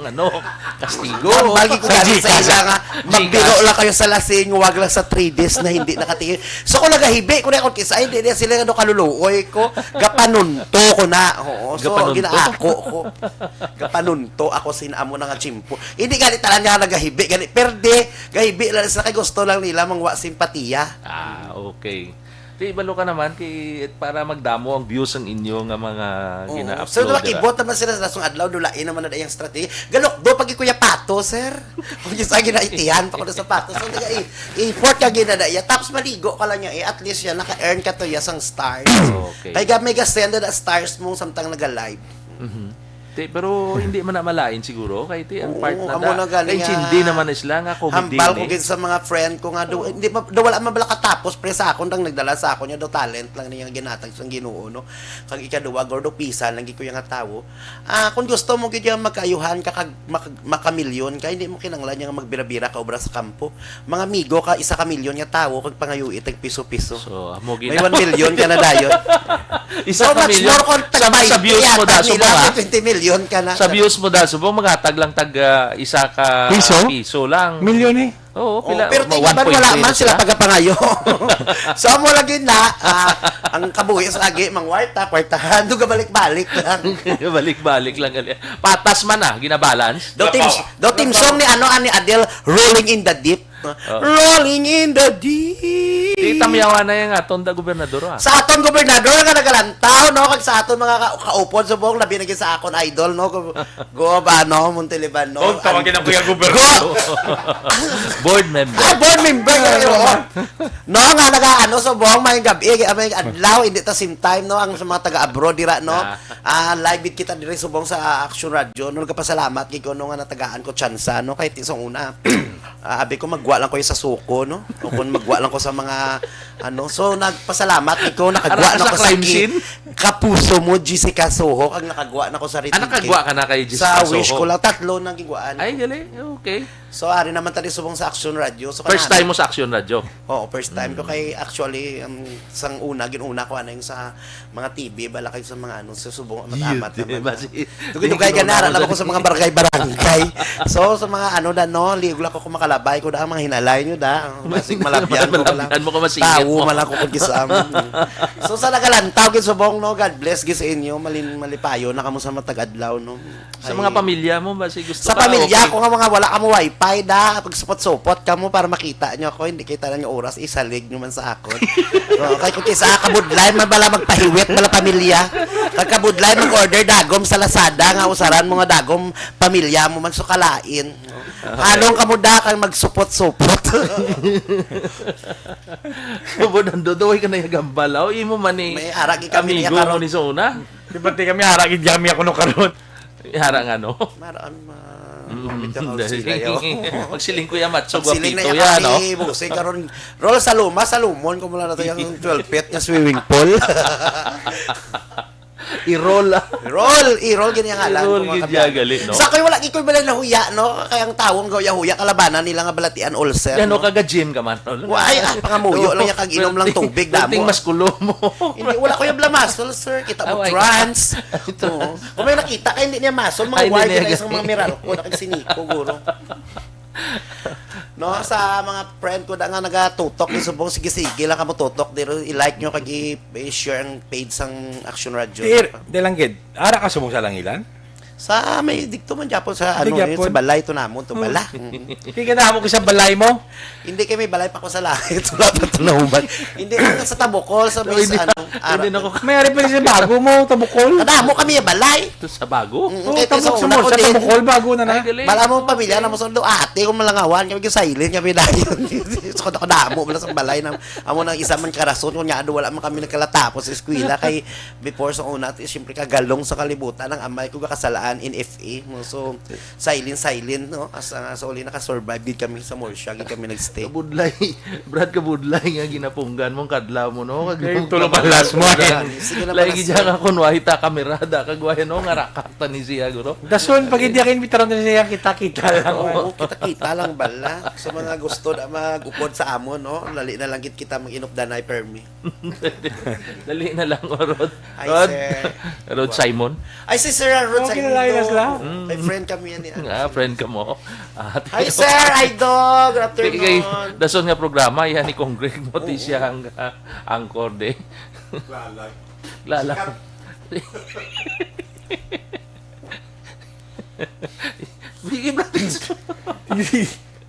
kastigo. Bagi ko galing sa ila nga, magbiro Gcash. lang kayo sa lasing, wag lang sa 3 days na hindi nakatingin. So kung nagahibi ko na ako kisa, hindi na sila kaluluoy ko, gapanunto ko na. Oo, so Gapanunto? ginaako ko. Gapanunto ako sinamo na nga chimpo. Hindi ganit talan niya nagahibi, ganit perde, gahibi lang sa kay gusto lang nila mangwa simpatiya. Okay. Di ibalo ka naman para magdamo ang views ang inyo nga mga Oo. gina-upload. So, nakibot naman sila sa lasong adlaw, dulain naman na dayang strategy. Galok do, pag ikuya pato, sir. Kung yung sa ginaitihan, pa ko na sa pato. So, i-import ka ginadaya. Tapos maligo ka lang niya, at least yan, naka-earn ka to yasang stars. Okay. Kaya may gasenda na stars mo samtang nag-live. Pero hindi man na malain siguro kay ti ang Oo, part na amo na galing kay nga. hindi naman isla nga comedy. Hambal ko gid sa mga friend ko nga do, hindi do wala man bala katapos pre sa akon dang nagdala sa akon nya do talent lang niya ginatag sa Ginoo no. Kag ikaduwa gordo pisan lang gid ko yung nga tawo. Kung gusto mo gid yung magkaayuhan ka kag makamilyon kay hindi mo kinanglan nga magbira-bira ka obra sa kampo. Mga amigo ka isa ka milyon nga tawo kag pangayuit tag piso-piso. So amo May 1 million ka na dayon. Isa So ka much million more contact sa views mo da so nila 20 million ka na. sa views mo da subong magatag lang tag isa ka piso lang. Milyon eh. Oo, Oh, pila pero tingnan ba 1.3 wala man na sila pagapangayo. So mo lagi na ang kabuhis lagi mangwarta kwartahan do balik-balik lang. Balik-balik lang gali. Patas man ginabalance. Do team song ni ani Adele Rolling in the Deep. Rolling in the Deep. Di tamyawan na yung aton da gobernador Sa aton gobernador nga nagalantaw no kag sa aton mga kaupod subong labi na gid sa akon idol no go ba no Monteliban no. Oh, tawagin ako yung gobernador. Board member. Board member no nga nagaano subong may gabi may adlaw hindi ta same time no ang sa mga taga abroad dira no live it kita diri subong sa Action Radio no nagapasalamat kay ko no nga natagaan ko tsansa no kay tisong una abi ko magwa lang ko sa suko no o kung magwa lang ko sa mga ano so nagpasalamat ko nakagwa na ko sa crime scene? kapuso mo Jessica Soho kag nakagwa na ko sa Ritin Nakagwa ka na kay Jessica sa wish Soho? ko lang tatlo nang gigwaan Ay, gali. Okay. so ari naman tadi subong sa Action Radio so First time mo sa Action Radio. Oo, first time ko kay actually sang ginuna ko ano yung sa mga TV bala kay sa mga ano sa subong matamat naman. Dugay kay ganara lang ako sa mga barangay. So sa mga ano da no, ligla ko kumakalabay ko da ang mga hinalay nyo da. Masig malabyan ko lang. Malabyan mo ko masingit Tawo mo. malang ko kung kisam. So sa nagalantaw gid subong no, God bless gid sa inyo, malipayo na kamo sa matag adlaw no. Sa mga pamilya mo ba si gusto Sa ka? pamilya Okay. ko nga mga wala ka mo wifi da pag supot-supot ka mo para makita nyo ako hindi kita lang yung oras isalig nyo man sa akon kay kung kisa kabudlay man bala magpahiwit bala pamilya kag kabudlay mag order dagom sa Lazada nga usaran mga dagom pamilya mo man sukalain anong kamo da kang magsupot-supot Bubudan dodoy ka na yung gambalaw. Imo man ni may arag kami niya amigo mo karon ni Sona. Di ba kami haragin jami ako no karon. Harang ano? maran Magsiling ko yung matso Siling na guapito yung yan, no? busing karon roll sa luma sa lumon ko mula na to yung 12 feet na swimming pool I-roll i-roll gini ang alam I-roll ko mga gid kabiyan. ya gali, no? Sa koy wala gikoy bala na huya no kaya ang tawong huya kalabanan nila nga balatian ulcer. Yan o kaga-gym ka man. Why pangamuyo lang yung kag-inom lang tubig Dating damo. maskulo mo. Hindi wala ko yung blamasol sir kita mo Away ka. trans. Oo. Kung may nakita kay hindi niya masol Ay, mga hindi wide niya na isang mga miral ko nakagsiniko guro. No, sa mga friend ko da nga nagatutok ni subong sige lang kamo tutok diro i-like nyo kag i-share ang page sang Action Radio. Di lang gid. Ara ka sumong sa langilan. Sa may dikto man Japon sa ano Di Japon. sa balay to namon to bala. Kaya ka mo sa balay mo. Hindi kami balay pa ko sa langit wala pa to nahuman. Hindi ko sa Tabukol sa may Hindi ano. hindi na ko May ari pa rin sa bago mo, tabukol. Kadamo kami yung balay. ito sa bago. Kahit Tabuk sa sa mo, una ko sa din. tabukol, bago na na. Ay, galing. Bala mo pamilya na mo sa ate kung malangawan kami silent kami dayon. So ko damo wala sa balay na amo nang isa man karason kunya wala man kami nagkalatapos sa eskwela kay before sa una siyempre kagalong sa kalibutan ang amay ko gakasalaan in FA mo so silent no as so uli naka-survive gid kami sa Morsha gid kami nagstay. Kabudlay. Brad kabudlay nga ginapunggan mong kadlaw mo no. Kaya tulog ang last mo. Sige na Lagi pala, diya nga kun wahita kamerada kagwayan no nga rakata ni siya guro. Dason, pag hindi akin bitaron na siya, kita-kita lang. Oo, kita-kita lang bala. Sa mga gusto na mag-upod sa amon, no? Lali na lang gid kita mag-inop danay permi. Dali na lang Rod. Ay, Rod. sir. Rod Simon. Ay, si Sir Rod Okay Simon. Lain na sila. May friend kami yan. Nga, friend ka mo. Hi, Sir Idol! Good Kay afternoon! dason nga programa, yan ni Kong Greg mo, di siya ang angkor de. Lala. Bigyan natin.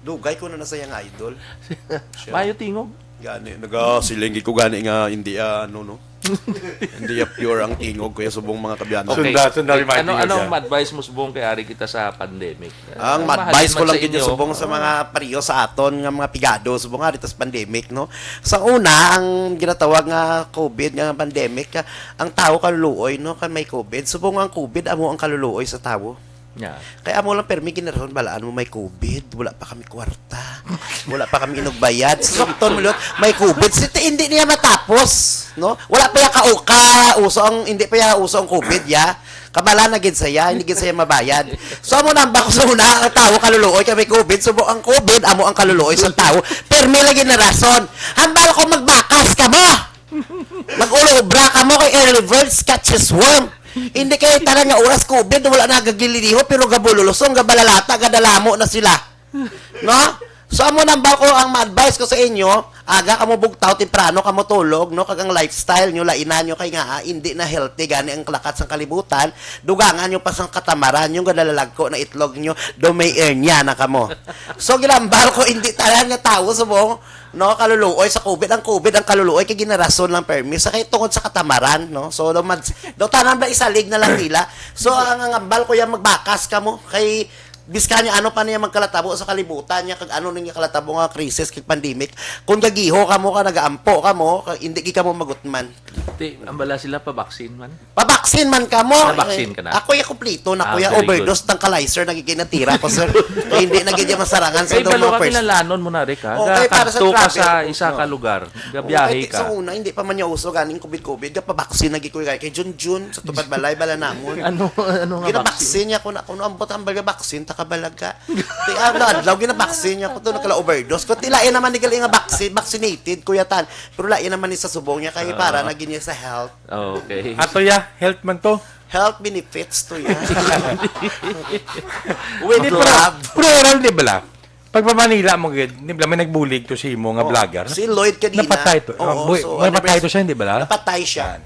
Dugay ko na nasayang idol. Mayo tingog. Gani, nagasilingi ko gani nga hindi no. Hindi pure ang tingog kuya subong mga kabiyano. Sunda rin Anong advice mo subong kay ari kita sa pandemic? Ang Mahalin advice ko man lang sa kinyo inyo. subong sa mga pariyo sa aton nga mga pigado subong nga dito sa pandemic no. Sa una ang ginatawag nga COVID nga pandemic ang tao kaluluoy no kan may COVID subong ang COVID amo ang kaluluoy sa tao. Yeah. Kaya amo lang permi generasyon balaan mo may COVID, wala pa kami kwarta. Wala pa kami inugbayad. Sakton mo lot, may COVID, hindi niya matapos, no? Wala pa ya uso ang hindi pa ya uso ang COVID ya. Kamala na gid saya, hindi gid saya mabayad. So amo namba ko sa una ang tao kaluluoy kay may COVID, subo ang COVID amo ang kaluluoy sa tao. Permi lang generasyon. Hambal ko magbakas ka mo. Mag-ulo-ubra ka mo kay early birds catches worm. Hindi kayo tanan nga oras COVID wala na gagililiho pero gabululusong gabalalata gadalamo na sila. No? So amo nang ba ko ang ma-advise ko sa inyo, aga kamo bugtaw temprano kamo tulog no kag ang lifestyle nyo lainan nyo kay nga hindi na healthy gani ang lakat sang kalibutan, dugangan nyo pa sang katamaran yung gadalalagko na itlog nyo do may hernia na kamo. So gilambal ko hindi tanan nga tawo subong no kaluluoy sa COVID ang kaluluoy kay ginarason lang permis sa kay tungod sa katamaran no so do tanan ba isalig na lang nila so ang ambal ko yang magbakas kamo kay biskanya ano pa niya magkalatabo sa kalibutan niya kag ano niya kalatabo nga krisis kag pandemic kung gagiho kamo ka nagaampo kamo hindi gi kamo magutman Ang bala sila pa vaccine man. pabaksin man kamo Nabaksin ka na? ako ya kumpleto na kuya very overdose ng kalizer nagiginatira ko sir kaya hindi nagiging masarangan sa Kay mga balo ka first kinalanon mo na rin ka. Okay, para sa Kadto ka travel. sa isa ka lugar. Gabiyahe Sa ka. una, hindi pa man niya uso ganing COVID, gapabaksin na gikoy kay Jun sa tupad balay bala namon. Ano nga vaccine? Ginabaksin niya ko na kuno ambot ang baga baksin takabalag ka. Ti adlaw ginabaksin niya ko to nakala overdose. Ko tilain naman ni gali nga vaccinated kuya tan. Pero lain naman ni sa subong niya kay para naging niya sa health. Okay. Ato ya, health man to. Health benefits to yan. Hindi With pero, love. pero oral di bala. Pag pa Manila mo gid, di bala may nagbulig to si mo nga vlogger. Si Lloyd kanina. Napatay to. Oo, Napatay to siya, hindi bala? Napatay siya.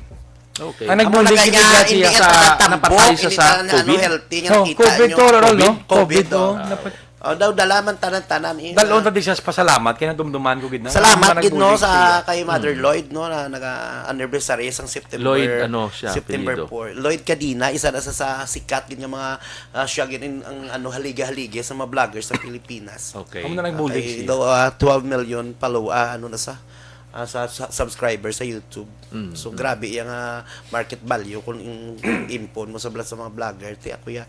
Okay. Ang Amo nagbulig na gid kanya, niya hindi siya nga sa tatambok, napatay siya hindi sa na COVID? healthy nga Oh, nakita COVID nyo. to, oral, no? COVID, COVID, oh. oh. Oh, daw dalaman tanan-tanan. Dalon ta di siya pasalamat kaya dumduman ko gid na. Salamat gid no Nagbulig sa kay Mother Lloyd no na naga-anniversary sang September. Lloyd, ano siya, September apelyido? 4. Lloyd Cadina isa na sa sikat gid nga mga siya gid ang ano haliga-haligi sa mga vloggers sa Pilipinas. Okay. Amo na nagbulig Kay siya. daw 12 million ano na sa subscribers sa YouTube. So grabe yung market value kung impon mo sa mga vlogger ti ako ya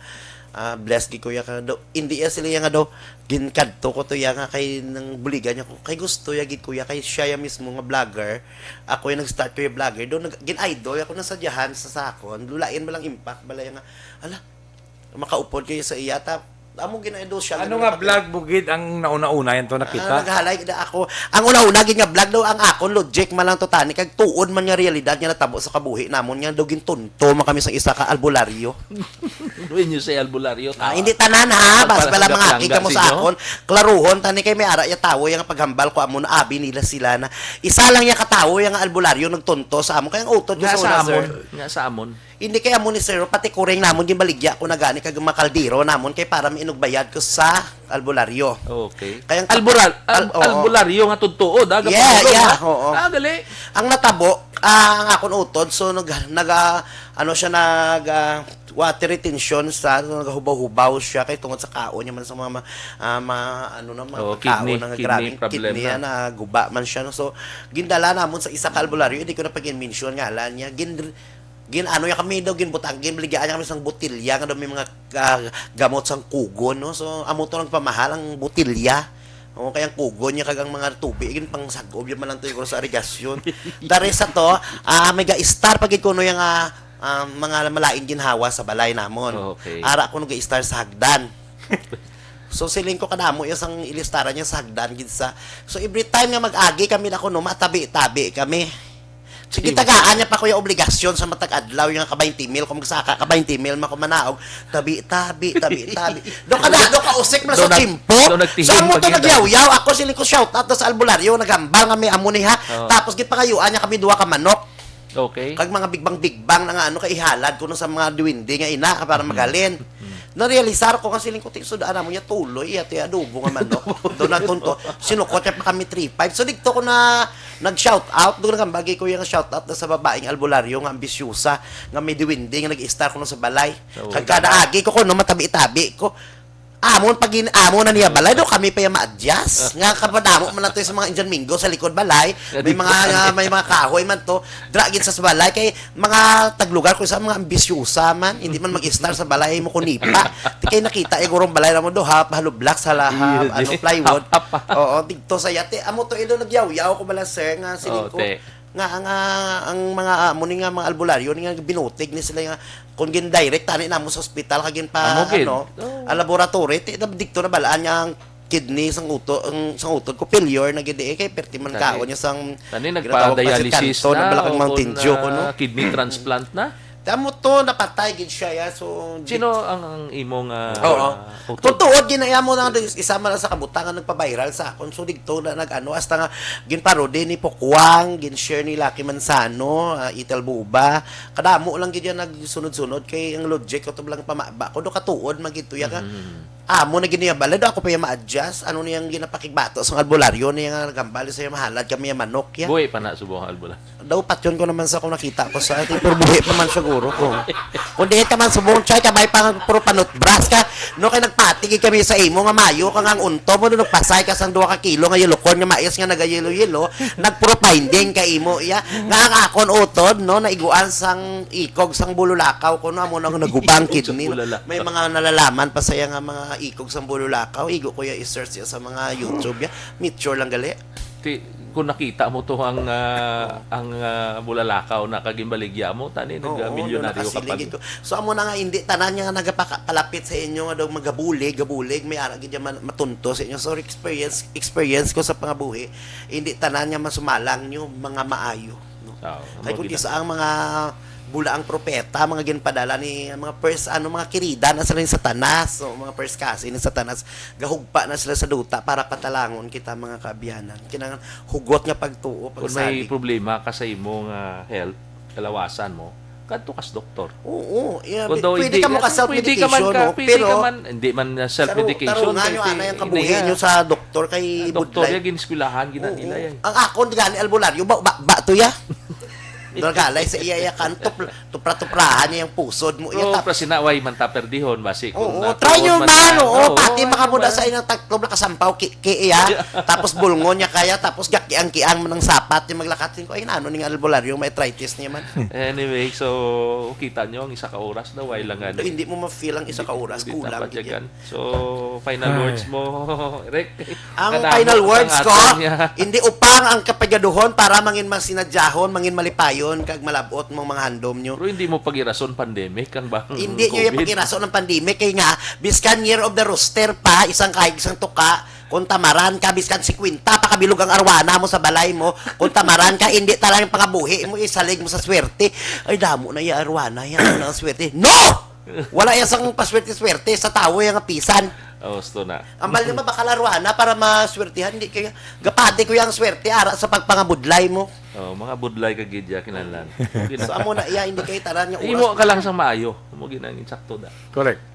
blessed gi kuya ka daw hindi sila nga daw ginkadto ko to ya nga kay nang buligan niya ko kay gusto ya gid kuya kay siya ya mismo nga vlogger ako yung nag-start ko yung vlogger do gin idol ako na sadyahan sa sakon lulain mo lang impact balay nga ala makaupod kayo sa iya ta amo gina-idol siya Ano nga vlog bugid ang nauna-una yan to nakita? naghalay na ako. Ang una-una gid nga vlog daw ang akon logic man lang to tani kag tuod man nga realidad nga natabo sa kabuhi namon nga daw gintunto man kami sa isa ka albularyo. When you say albularyo, Hindi tanan ha, bas pala mga Langga aki mo sa sinyo? akon. Klaruhon tani kay may ara ya tawo yang paghambal ko amo na abi nila sila na isa lang ya katawo yang albularyo nagtunto sa amo kay ang utod ko nga sa sa una amon. sir. Nga sa amon. Hindi kaya mo ni sir, pati kuring namon yung baligya ko na gani kag makaldiro namon kay para mainugbayad ko sa albularyo. Okay. Kaya oo. Albularyo nga tudtuod, aga Yeah, pagulong, yeah, ha? oo. Gali. Ang natabo, ang akon utod, so ano siya water retention sa nagahubaw-hubaw siya kay tungod sa kaon niya man sa mga kidney grabing problem kidney na guba man siya no? So gindala namon sa isa ka albularyo hindi ko na pag-mention ngalan niya ano ya kami daw ginbutang ginbligyan niya kami sang botilya nga daw may mga gamot sang kugon no so amo to nagpamahal ang botilya o kaya kugon niya kagang mga tubig gin pang sagob yung man lang to sa irigasyon dari sa to mega star pagid kuno yung mga malaing ginhawa sa balay namon Okay. ara ko nag-star sa hagdan so siling ko kadamo yung sang ilistara niya sa hagdan gid sa so every time nga mag-agi kami na kuno matabi-tabi kami Sige, tagaan niya pa ko yung obligasyon sa matag adlaw yung ka-20 mil. Kung magsaka ka-20 mil, makumanaog. Tabi. Doon ka usik mo sa Doon timpo. doon nagtihing Saan mo to pag- nagyaw-yaw? Ako siling ko shoutout sa albularyo. Nagambal nga may amo ni ha. Tapos gipangayuan niya kami duha ka manok. Okay. Kag mga bigbang na nga ano kaihalad ko sa mga duwindi nga ina para magalin. Narealisar ko nga siling ko sudaan mo niya tuloy at adobo nga manok. Doon natunto. Sinukot niya pa kami 3-5. So dito ko na nag-shout out. Doon nga bagay ko yung shout out na sa babaeng albularyo nga ambisyusa nga may duwindi nga nag-star ko na sa balay. Kag kada agi ko no matabi-tabi ko. Amon na niya balay do kami pa yung ma-adjust nga kapadamo man nato sa mga Indian Mingo sa likod balay may mga kahoy man to dragin sa balay kay mga taglugar ko sa mga ambisyusa man hindi man mag-star sa balay mo kunipa di kay nakita gurong balay na mo do halo block sa lahab plywood oo dito sa yate amo to ilo nagyaw-yaw ko bala sir nga siling ko nga ang mga amo ni nga mga albularyo ni nga binutig ni sila nga kung gin direct tani namo sa ospital kagin pa a laboratory ti dikto na balaan niya ang kidney sang utod ko failure na gid kay perti man kaon niya sang Tani nagpa-dialysis na balakang Mountain Dew ko no kidney transplant na. tamo to napatay gid siya ya so Sino ang imong Totoo, ginaya mo na isama na sa kabutangan nagpa-viral sa akon. So dito na nag-ano hasta nga ginparode ni Pokwang, gin-share ni Lucky Manzano, Itel Buba. Kadamo lang gid yan nagsunod-sunod kay ang logic ko to lang pamaba ko do katuod magituya ka. Amo na giniyabala do ako pa yung ma-adjust. Ano niyang ginapakigbato sa albularyo niya nga nagambali sa mahalad kami yung manok ya. buhay pa na subong albula. Daw patyon ko naman sa kung nakita ko sa ating pero buhi pa man siguro ko. Kung di ka man subong chay kabay pa puro panot bras ka no kay nagpatigi kami sa imo nga mayo kang ang unto mo no nagpasay ka sang 2 ka kilo nga yelokon nga mais nga nagayelo-yelo nagpuro finding ka imo ya nga ang akon utod no naiguan sang ikog sang bululakaw ko no amo na nagubang kidney may mga nalalaman pa saya nga mga ikog sang bululakaw igo ko ya i-search ya sa mga YouTube ya mature lang gali Kung nakita mo to ang bulalakaw na kagimbaligya mo tani nag-milyonaryo ka pa. So amo na nga hindi tanan nga nagapalapit sa inyo nga daw magabulig may ara gid matunto sa inyo. So experience ko sa pangabuhi hindi tanan nga masumalang nyo mga maayo no. Kay kundi sa ang mga bulaang propeta mga ginpadala ni mga mga kirida na sila ni Satanas so mga first kasi ni Satanas gahugpa na sila sa duta para patalangon kita mga kaabiyanan kinahanglan hugot nga pagtuo kung may problema ka sa imong health kalawasan mo kadto kas doktor. Oo, yeah, pwede ka mo ka self-medication no? Pero hindi man self-medication tarungan nyo ana yung kabuhi nyo sa doktor kay doktor budlay. ya giniskwelahan gina nila yan. Ang akon gani albularyo ba to ya Galay sa iya kan tupra-tuprahan niya yung pusod mo. Oo, pero sinaway man taperdihon basi kung try nyo man. Pati makamuda sa inyong taglob na kasampaw iya. Tapos bulngon niya kaya. Tapos gakiang-kiang man ng sapat. Yung maglakat ko, ay ano ning albularyo, may arthritis niya man. Anyway, so kita nyo ang isa ka oras na way lang ano. Hindi mo ma-feel ang isa ka oras. Kulang. So, final words mo, Rick. Ang final words ko, hindi upang ang kapagaduhon para mangin masinadyahon, mangin malipayon, kag malabot mong mga handom nyo. Pero hindi mo pagirason pandemic ang bang hindi nyo yung pagirason ng pandemic kay nga biskan year of the rooster pa isang kahig isang tuka kung tamaran ka biskan 50 pakabilog ang arwana mo sa balay mo kung tamaran ka hindi talagang pangabuhi mo isalig mo sa swerte ay damo na yung arwana yan ang swerte no wala yung sang paswerte-swerte sa tao yung pisan. Gusto na. Ambal naman baka laruan na para maswertihan. Hindi kaya gapati ko yung swerte ara sa pagpangabudlay mo. Mga budlay ka gidya kinahanglan. So amo na iya hindi kay tanan nga oras. Imo ka lang sa maayo. Mo ginangin sakto da. Correct.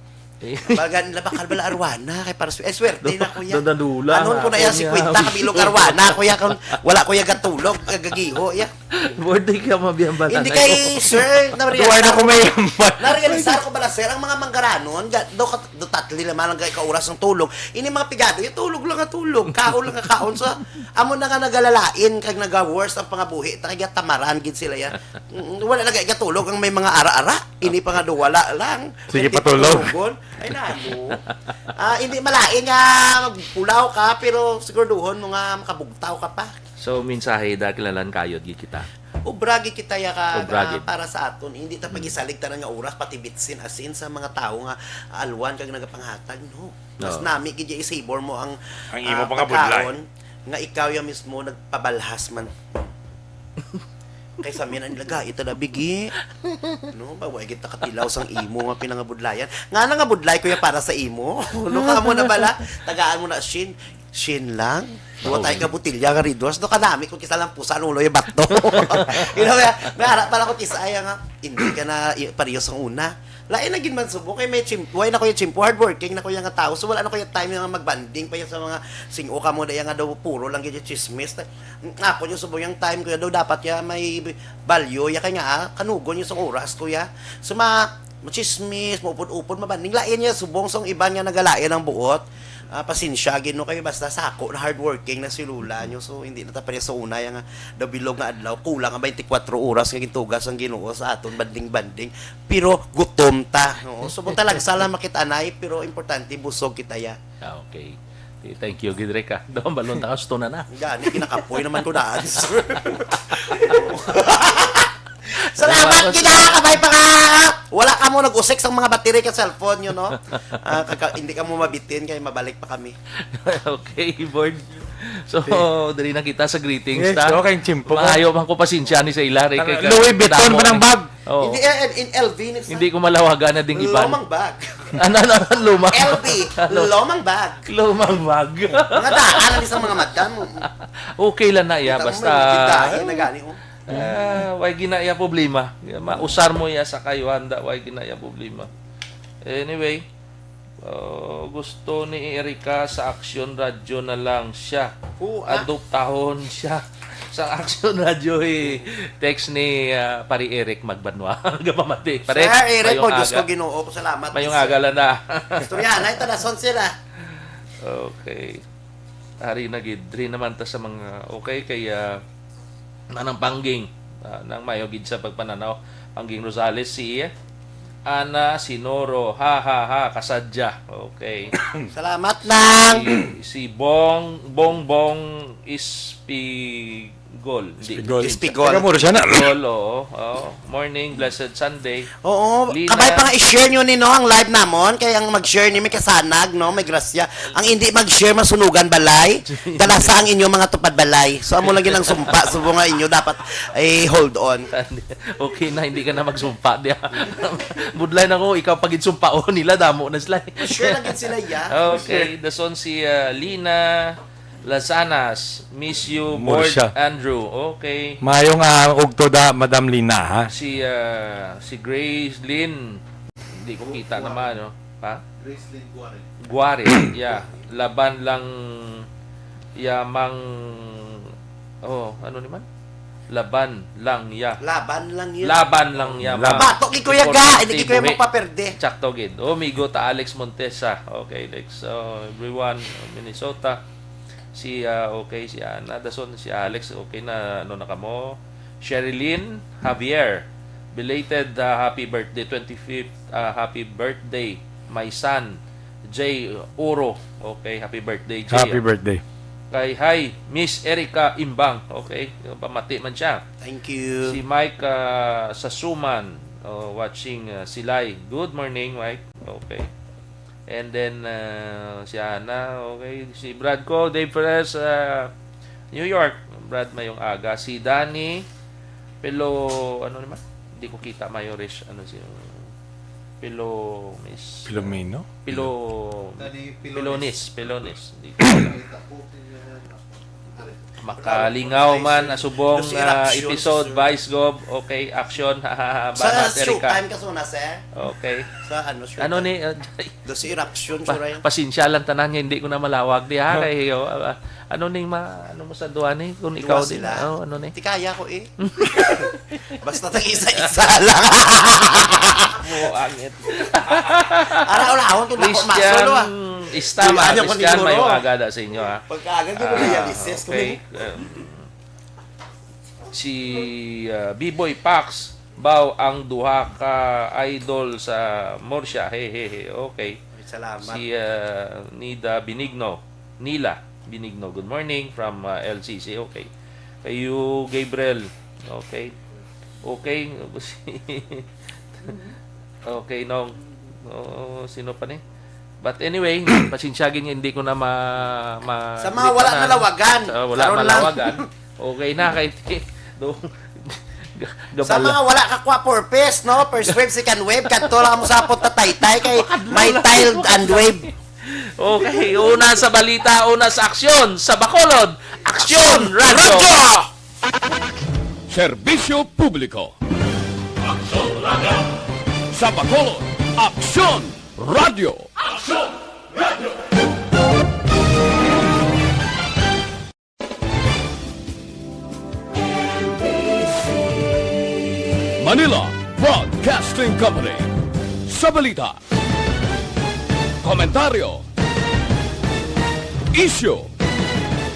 Bagan la bakal bala arwana kay para swerte na kuya. Dadadula. Anon ko na ya 50 kabilog arwana kuya kun wala kuya gatulog kagagiho ya. Birthday ka mabiyang bata. Hindi kay sir Duway na kumayampan. Narealisar ko bala sir ang mga manggaranon do tatli naman lang kay kauras ng tulog. Ini mga pigado yung tulog lang nga tulog. Kaon lang nga kaon sa amo na nga nagalalain kag naga-worst ang pangabuhi ta kay tamaran gid sila ya. Wala na kay gatulog ang may mga ara-ara. Ini pa nga do wala lang. Sige patulog. Ay nano. Hindi malain nga magpulaw ka pero siguraduhon mo nga makabugtaw ka pa. So mensahe da kilalan kayod gid kita. Ubragi kita ya ka Ubragi. para sa aton hindi ta pagisalig tanan nga oras pati bitsin asin sa mga tawo nga alwan kag nagapanghatag no. Mas nami gid ya isabor mo ang imo pangabudlay. nga ikaw ya mismo nagpabalhas man. Kay sa amin ang laga, ito na bigi. No, baway kita katilaw sang imo nga pinangabudlayan. Nga nga budlay ko ya para sa imo. No, ka mo na bala, tagaan mo na Shin lang. Duwa tayo ka butilya ka ridwas. Do ka nami kung kisa lang pusa ulo yung bakto. You know, may harap pala ko kisaya nga. Hindi ka na parehas ang una. Lain na gin man subo kay may chimpo. Why na ko yung chimpo? Hardworking na ko yung nga tao. So wala na ko yung time yung magbanding pa yung sa mga sing-o ka mo. Daya nga daw puro lang yung chismis. Nga po yung subo yung time ko daw dapat ya may value. Ya kaya nga kanugon yung sa oras ko ya. So chismis, maupod-upod, mabanding. Lain niya subong song iba niya nagalain ang buot. Pasensya gino kayo basta sako na hardworking na silula nyo, so hindi na tapan sa una yung dabilog nga adlaw kulang nga 24 oras nga gintugas ang Ginoo sa aton banding pero gutom ta, no? So talaga sala makitanay pero importante busog kita ya. Okay. Thank you, Gidrek. Doon balon ta gusto na. Gani kinakapoy naman ko na answer. Salamat kinakabay pa ka. Wala ka mo nag-usik sa mga battery ka cellphone nyo, no? Hindi ka mo mabitin kaya mabalik pa kami. Okay, board. So, dali na kita sa greetings, Yes, ta. okay, chimpo. Maayo man ko pasensya ni sa ilari. Louis Vuitton pa ng bag. Oh. Hindi, in LV. Hindi ko malawagan na ding iban. Lomang bag. Ano, lumang? LV, lomang bag. Lumang bag. Mga daan ang isang mga madam. Okay lang na ya, basta... Tindahin na gani, oh. Way ginaya problema. Mausar mo ya sa kayo handa, way ginaya problema. Anyway, gusto ni Erika sa Action Radio na lang siya. Adoptahon siya sa Action Radio. Text ni Pari Eric Magbanwa. Gapamati. Sir Eric, po, Diyos ko Ginoo. Salamat. Mayong aga lang na. Istorya, ito na son sila. Okay. Hari na gid. Dri naman ta sa mga okay kaya nanang pangging nang mayogid sa pagpananaw Pangging Rosales si Ana Sinoro ha kasadya. Okay. Salamat lang. Si Bongbong Ispigol. Ispigol. Taga mo siya na. Morning, blessed Sunday. Oo, Lina. kabay pa nga i-share nyo ni no ang live namon kaya ang mag-share ni may kasanag no, may grasya. Ang hindi mag-share masunugan balay. Dalasa ang inyo mga tupad balay. So amo lagi lang sumpa subo nga inyo dapat ay hold on. Okay na, hindi ka na magsumpa diya. Budlay na ko, ikaw pagid sumpaon nila damo na sila. Share lang sila ya. Okay, dason si Lina Lasanas, miss you, Board Murcia. Andrew. Okay. Mayong ugto da Madam Lina, ha? Si Grace Lynn, hindi ko kita naman, no? Ha? Grace Lynn Guare. Yeah. Laban lang yamang ano naman? Laban lang ya. Laban lang yun. Laban lang yamang. Batok gi kuya ga, hindi kuya mo paperde. Tsakto gid. Migo ta Alex Montesa. Okay, Alex. Everyone, Minnesota. Si si Ana Dason, si Alex, okay na ano na kamo. Sherilyn Javier, belated happy birthday 25th happy birthday my son Jay Uro. Okay, happy birthday Jay. Happy birthday. Kay hi Miss Erika Imbang. Okay, pamati man siya. Thank you. Si Mike Sasuman watching Silay. Good morning, Mike. Okay. And then, si Ana, okay. Si Brad ko, Dave Perez, New York. Brad mayong aga. Si Danny, ano naman? Hindi ko kita, Mayorish. Ano si Miss... Filomeno? Pilonis. Hindi ko makalingaw man asubong episode Vice Gob. Okay, action. Sa Banat show Erika. time ka suna sir. Okay. Sa ano show Ano time? ni Do si eruption sura yan. pasensya lang tanan niya, hindi ko na malawag di ha kay ano ning ano mo sa duwa ni kung ikaw Duwa din sila. ano ni Di kaya ko eh. Basta tag isa-isa lang. mo angit Araw-araw to na ko masolo Christian ah. Istama Ano ko Christian siguro? may agada sa inyo ha. Pagkaagad ko na dialysis ko. Okay. Si B-Boy Pax baw ang duha ka idol sa Murcia. Okay. Salamat. Si Nila Binigno. Good morning from LCC. Okay. Kayo Gabriel. Okay. Okay. Okay, no. Sino pa ni? But anyway, pasinsyagin niya, hindi ko na Sa mga wala nalawagan. Wala Karon lang. malawagan. Okay na kay Sa mga wala ka kwa purpose, no? First wave, second wave, kadto lang mo sapot ta taytay kay may tile and wave. Okay, una sa balita, una sa aksyon. Sa Bacolod, Aksyon Radio! Serbisyo publiko. Sa Bacolod, Aksyon Radio. Manila Broadcasting Company. Sa balita, komentaryo, isyu,